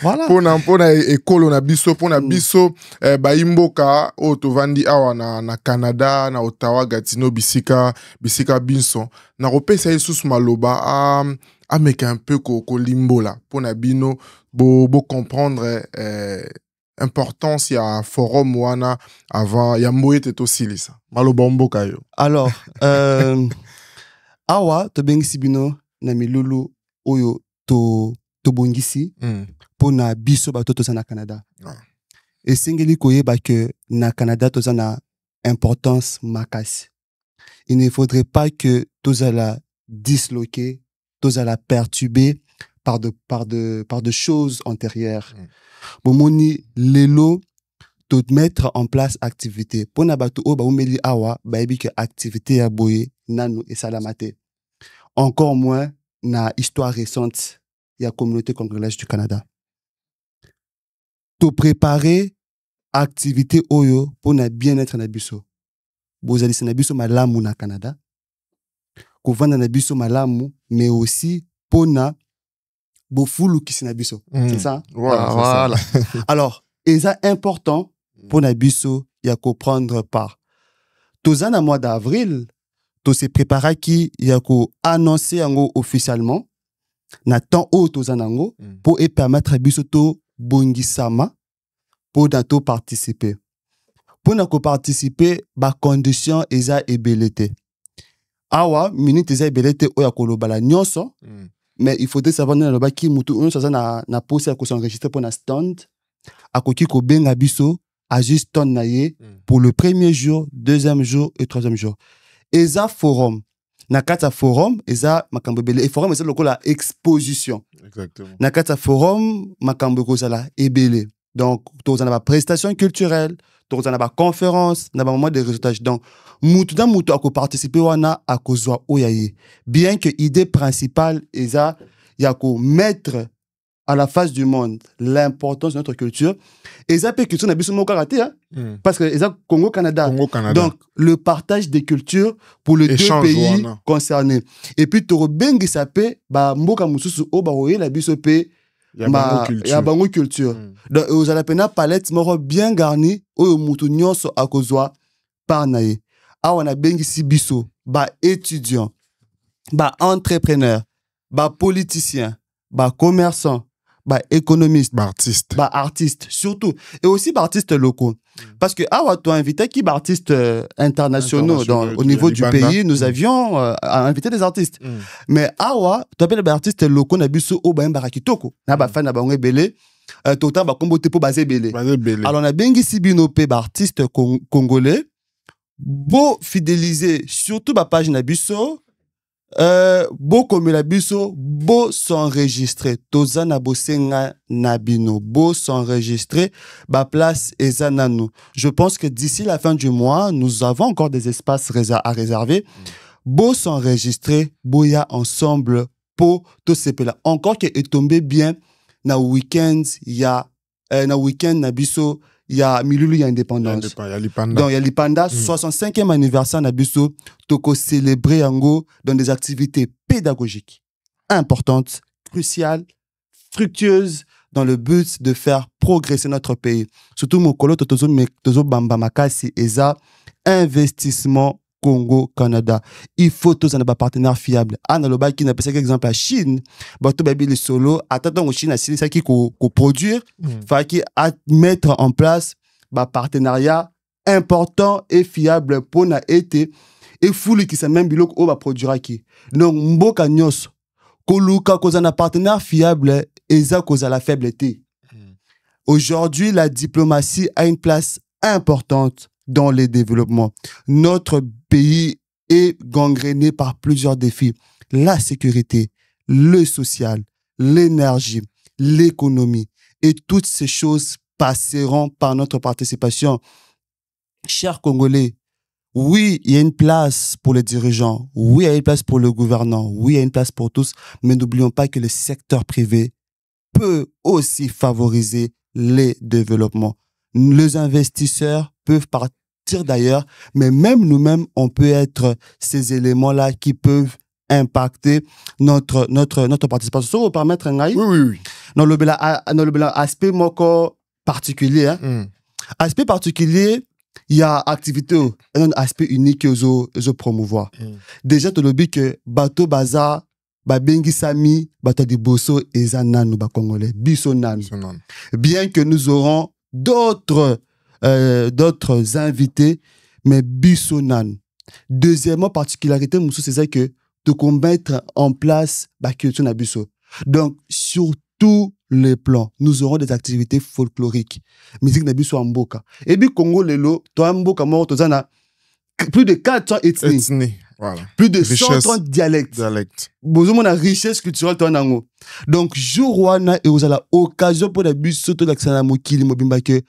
pona ekolo na biso pona biso baimboka o tovandi awa na Canada na Ottawa Gatineau bisika binso na kopesa yesus maloba ameka un peu ko limbola pona bino bo comprendre importance ya forum wana avant ya mboyete to silisa maloba mboka yo. Alors awa to bengisi bino na milulu oyo to bongisi pona biso bato toza na Canada. Esengeli koyeba que na Canada toza na importance makasi. Il ne faudrait pas que toza la disloquer, toza la perturber par de choses antérieures. Bomoni lelo to mettre en place activité. Pona bato o ba umeli awa ba ebi que activité ya boye nanu et salamate. Encore moins na histoire récente de la communauté congolaise du Canada. To préparer activité oyo pour na bien-être na biso. Bozali na biso malamu na Canada. Kovanda na biso malamu, mais aussi pour na bofulu kisi na biso. C'est ça? Voilà. Alors, Et ça important pour Nabiso, il y a qu'à prendre part. Tous en mois d'avril, tous ces préparats qui y a qu'à annoncer officiellement, na temps haut tous en pour permettre à Biso to bongisama pour dato participer. Pour nous participer, ba condition eza ebelete. Awa minute eza ebelete oya kolobala nyonso. Mais il faudrait savoir na loba ki mutu on ça na posé à s'enregistrer pour na stand. Akoki ko benga biso a juste ton naie pour le premier jour, deuxième jour et troisième jour. Eza forum. Na kata forum eza makambo ebele. Et forum eza lokola exposition. Exactement. Na kata forum makambo kozala ebele. Donc tous en a prestation culturelle, tous en a conférence, na moment de réseautage. Donc mutu da mutu ako participer wana akozwa oyaye. Bien que idée principale eza yako mettre à la face du monde l'importance de notre culture. Et ça peut culture na biso mo karaté hein. Parce que eza Congo-Canada. Donc le partage des cultures pour les deux pays concernés. Et puis toro bengi sapé ba mboka mususu o ba oye la biso pe ya bango culture. Donc aux alapena palette moro bien garni o mutu nyonso akozwa par naye. Awana bengi si biso ba étudiant, ba entrepreneur, ba politicien, ba commerçant, bah économiste, bah artiste, bah artiste surtout, et aussi bah artistes locaux, parce que awa tu as invité qui bah artistes internationaux au niveau du pays, nous avions invité des artistes, mais awa tu appelles bah artistes locaux na biso o ba mbarakitoko na ba fan na ba ngebele total ba kombo tepo basé belé. Alors on a bengi sibino pe bah artistes congolais, beau fidéliser surtout bah page na biso. Beau comme la biso, beau s'enregistrer. Toza na bosenga nabino, beau s'enregistrer. Ba place eza nanou. Je pense que d'ici la fin du mois, nous avons encore des espaces à réserver. Beau s'enregistrer, boya ensemble pour tout ce là. Encore que est tombé bien na week-end, il y a na week-end na biso. Il y a Milulu, il y a Indépendance. Il y a Lipanda. Donc, il y a Lipanda, 65e anniversaire Nabiso, toko célébrer Ango dans des activités pédagogiques importantes, cruciales, fructueuses, dans le but de faire progresser notre pays. Surtout, mon colo, tozo bamba makasi, eza, investissement Congo-Canada. Il faut tous un partenaire fiable. Analoba qui n'a pas par exemple la Chine, bato baby les solo, attendant Chine à c'est ça qui produire, faut qui mettre en place un partenariat important et fiable pour na été et foule qui s'est même bilok au va produire qui. Donc mboka nyos koluka cause un partenaire fiable et ça cause la faibleté. Aujourd'hui, la diplomatie a une place importante dans les développements. Notre pays est gangréné par plusieurs défis. La sécurité, le social, l'énergie, l'économie. Et toutes ces choses passeront par notre participation. Chers Congolais, oui, il y a une place pour les dirigeants. Oui, il y a une place pour le gouvernement. Oui, il y a une place pour tous. Mais n'oublions pas que le secteur privé peut aussi favoriser les développements. Les investisseurs peuvent partir d'ailleurs, mais même nous-mêmes, on peut être ces éléments-là qui peuvent impacter notre participation. Ça va permettre un aïe. Oui. Dans le aspect moko particulier, aspect particulier, il y a activité, un aspect unique que je promouvoir. Déjà, tu le dis que bateau bazar, Babengi Sami, Batadi Bosso et Zananu Congolais, Bissonan. Bien que nous aurons d'autres invités, mais Bissonan. Deuxièmement, particularité, c'est que de mettre en place culture na biso. Donc, sur tous les plans, nous aurons des activités folkloriques. Musique na biso mboka. Et puis, Congo lelo, toi mboka mort, plus de 400 ethnies. Voilà. Plus de 130 dialectes. Besoin de richesse culturelle. Donc, jour wana et vous avez l'occasion pour la bus surtout l'accent à Mokili Mobimba que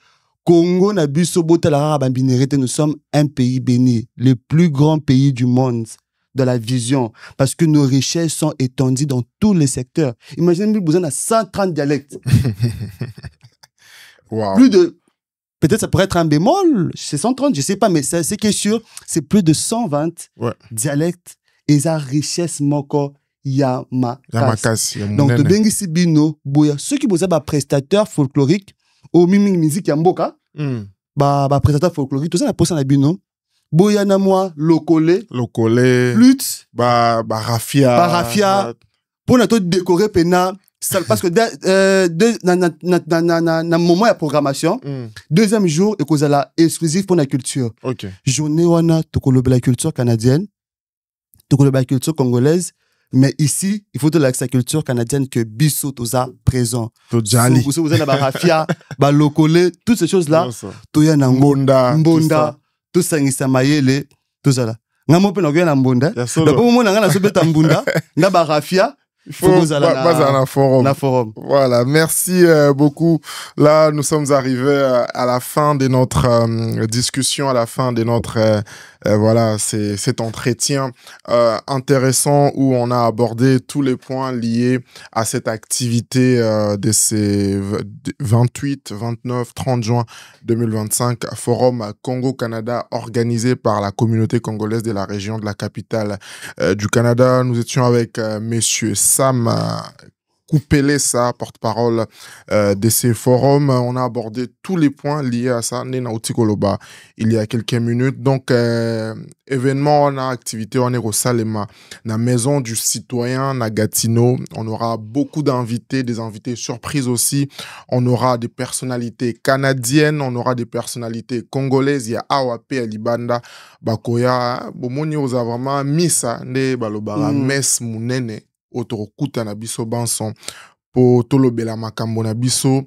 Congo na bus nous sommes un pays béni, le plus grand pays du monde de la vision, parce que nos richesses sont étendues dans tous les secteurs. Imaginez, vous avez 130 dialectes. Wow. Plus de peut-être ça pourrait être un bémol, c'est 130, je sais pas, mais c'est qui est sûr, c'est plus de 120 dialectes et sa richesse moko yamakasi. Donc de bengi sibino boya ceux qui vous avez un prestataire folklorique au miming musique ya mboka ba présentateur folklorique tout ça na posa na bino boya na moi lokole flûte rafia pour na to décorer pena parce que na moment ya programmation deuxième jour et kozala exclusif pour la culture journée wana to koloba la culture canadienne to koloba la culture congolaise. Mais ici, il faut de la culture canadienne que biso toza présent. Tojali. Vous avez la rafia, ba lokole, toutes ces choses-là. Toya na mbonda, tout ça ngisa mayele, tout ça là. Ngamo pe na na mbonda. Donc au moment na na sobeta mbonda, na ba rafia. Il faut na forum. Voilà, merci beaucoup. Là, nous sommes arrivés à la fin de notre discussion, à la fin de notre voilà, c'est cet entretien intéressant où on a abordé tous les points liés à cette activité de ces 28, 29, 30 juin 2025 Forum Congo-Canada organisé par la communauté congolaise de la région de la capitale du Canada. Nous étions avec messieurs Sam Koupelesa, porte-parole de ces forums. On a abordé tous les points liés à ça. Nena Utikoloba, il y a quelques minutes. Donc, événement, on a activité, on est au Salema, la maison du citoyen, na Gatineau. On aura beaucoup d'invités, des invités surprises aussi. On aura des personnalités canadiennes, on aura des personnalités congolaises. Il y a AWP, Alibanda, Bakoya, Bomoni, oza vraiment Misa, ne balobara, Mes Munene. Otorokuta na biso banson po tolobela makambo na biso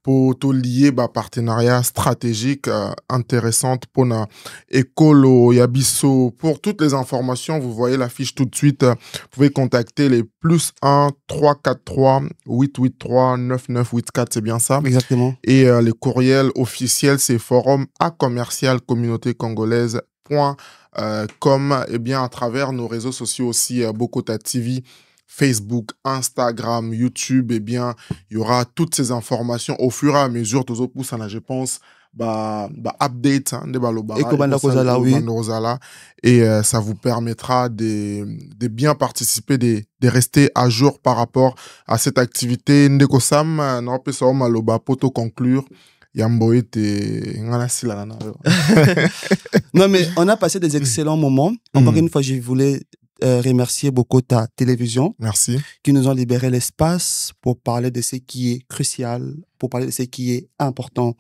po to lier ba partenariat stratégique intéressante pour na écolo ya biso. Pour toutes les informations, vous voyez l'affiche tout de suite. Vous pouvez contacter les +1 343 883 9984, c'est bien ça? Exactement. Et les courriels officiels, c'est forum@commercialcommunautécongolaise.com. Et bien à travers nos réseaux sociaux aussi, Bokota TV, Facebook, Instagram, YouTube, eh bien, il y aura toutes ces informations au fur et à mesure. Je pense, update, et ça vous permettra de bien participer, de rester à jour par rapport à cette activité. Ndeko Sam, poto conclure. Non, mais on a passé des excellents moments. Encore une fois, je voulais remercier beaucoup ta télévision. Merci. Qui nous ont libéré l'espace pour parler de ce qui est crucial, pour parler de ce qui est important.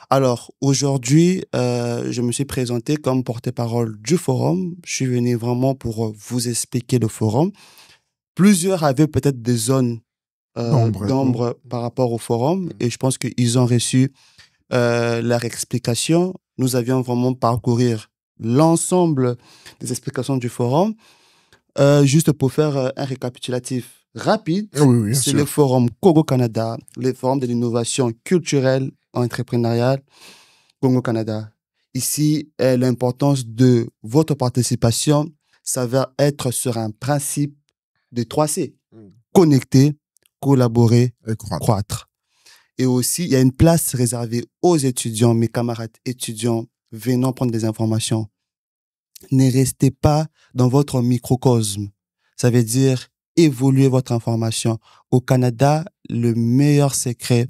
Alors, aujourd'hui, je me suis présenté comme porte-parole du forum. Je suis venu vraiment pour vous expliquer le forum. Plusieurs avaient peut-être des zones d'ombre par rapport au forum et je pense qu'ils ont reçu leur explication. Nous avions vraiment parcourir l'ensemble des explications du forum. Juste pour faire un récapitulatif rapide, c'est le forum Congo-Canada, le forum de l'innovation culturelle et entrepreneuriale Congo-Canada. Ici, l'importance de votre participation, ça va être sur un principe de 3C. Connecter, collaborer, croître. Et aussi, il y a une place réservée aux étudiants, mes camarades étudiants venant prendre des informations. Ne restez pas dans votre microcosme. Ça veut dire évoluer votre information. Au Canada, le meilleur secret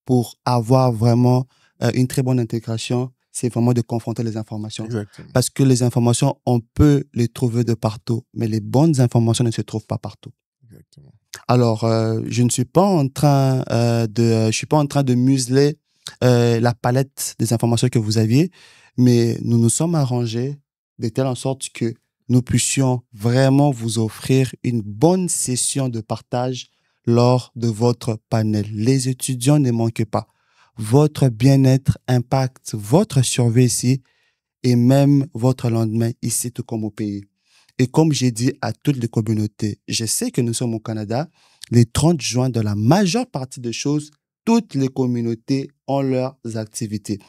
pour avoir vraiment une très bonne intégration, c'est vraiment de confronter les informations. Exactement. Parce que les informations, on peut les trouver de partout, mais les bonnes informations ne se trouvent pas partout. Exactement. Alors, je ne suis pas en train de museler la palette des informations que vous aviez, mais nous nous sommes arrangés de telle en sorte que nous puissions vraiment vous offrir une bonne session de partage lors de votre panel. Les étudiants ne manquent pas. Votre bien-être impacte votre survie ici et même votre lendemain ici, tout comme au pays. Et comme j'ai dit à toutes les communautés, je sais que nous sommes au Canada, les 30 juin, dans la majeure partie des choses, toutes les communautés ont leurs activités.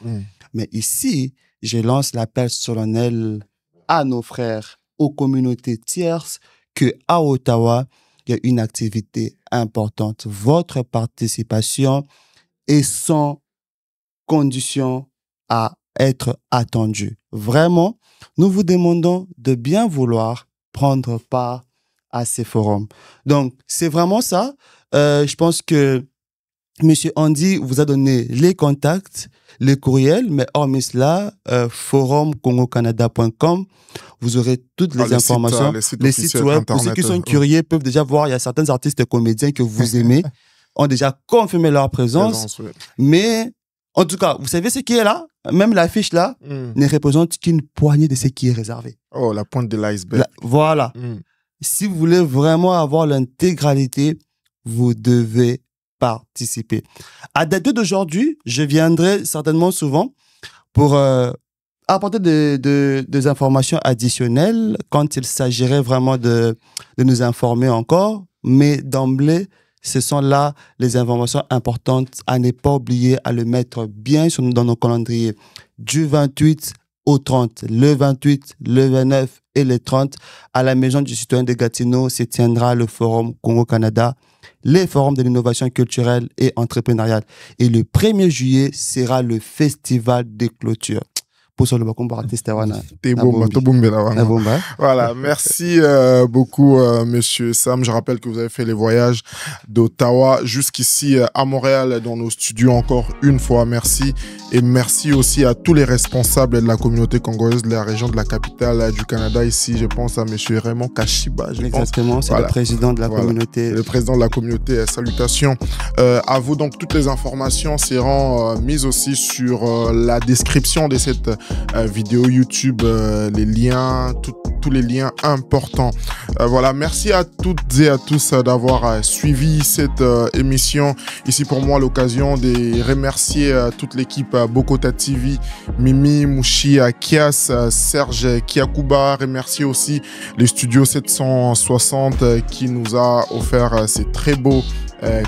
Mais ici, je lance l'appel solennel à nos frères, aux communautés tierces, qu'à Ottawa, il y a une activité importante. Votre participation est sans condition à être attendue. Vraiment, nous vous demandons de bien vouloir prendre part à ces forums. Donc, c'est vraiment ça. Je pense que Monsieur Andy vous a donné les contacts, les courriels, mais hormis cela, forumcongocanada.com, vous aurez toutes les informations. Les sites web, pour ceux qui sont curieux, peuvent déjà voir, il y a certains artistes et comédiens que vous aimez, ont déjà confirmé leur présence. Mais, en tout cas, vous savez ce qui est là? Même l'affiche là ne représente qu'une poignée de ce qui est réservé. Oh, la pointe de l'iceberg. Voilà. Si vous voulez vraiment avoir l'intégralité, vous devez participer. À date d'aujourd'hui, je viendrai certainement souvent pour apporter des informations additionnelles quand il s'agirait vraiment de nous informer encore. Mais d'emblée, ce sont là les informations importantes à ne pas oublier, à le mettre bien dans nos calendriers. Du 28 au 30, le 28, le 29 et le 30, à la Maison du Citoyen de Gatineau se tiendra le Forum Congo-Canada, les forums de l'innovation culturelle et entrepreneuriale. Et le 1er juillet sera le festival des clôtures. Voilà, merci beaucoup, monsieur Sam. Je rappelle que vous avez fait les voyages d'Ottawa jusqu'ici à Montréal dans nos studios encore une fois. Merci. Et merci aussi à tous les responsables de la communauté congolaise de la région de la capitale du Canada. Ici, je pense à monsieur Raymond Kashiba. Exactement, c'est le président de la communauté. Le président de la communauté, salutations à vous. Donc, toutes les informations seront mises aussi sur la description de cette vidéo YouTube, les liens, tous les liens importants. Voilà, merci à toutes et à tous d'avoir suivi cette émission. Ici pour moi l'occasion de remercier toute l'équipe Bokota TV, Mimi, Mouchi, Kias, Serge Kiakuba. Remercier aussi les studios 760 qui nous a offert ces très beaux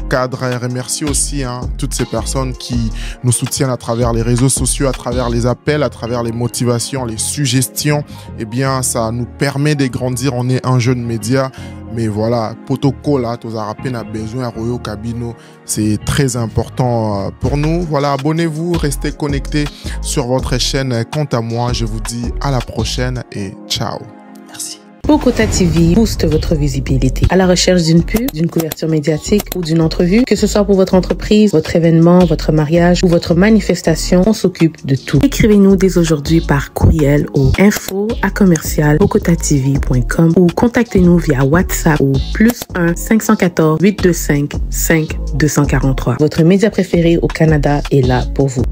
cadre. Et remercier aussi toutes ces personnes qui nous soutiennent à travers les réseaux sociaux, à travers les appels, à travers les motivations, les suggestions. Eh bien, ça nous permet de grandir. On est un jeune média. Mais voilà, protocole, tu as besoin à Royo Cabino. C'est très important pour nous. Voilà, abonnez-vous, restez connectés sur votre chaîne. Quant à moi, je vous dis à la prochaine et ciao. Merci. Bokota TV booste votre visibilité. À la recherche d'une pub, d'une couverture médiatique ou d'une entrevue, que ce soit pour votre entreprise, votre événement, votre mariage ou votre manifestation, on s'occupe de tout. Écrivez-nous dès aujourd'hui par courriel au info@bokotatv.com ou contactez-nous via WhatsApp au +1 514 825 5243. Votre média préféré au Canada est là pour vous.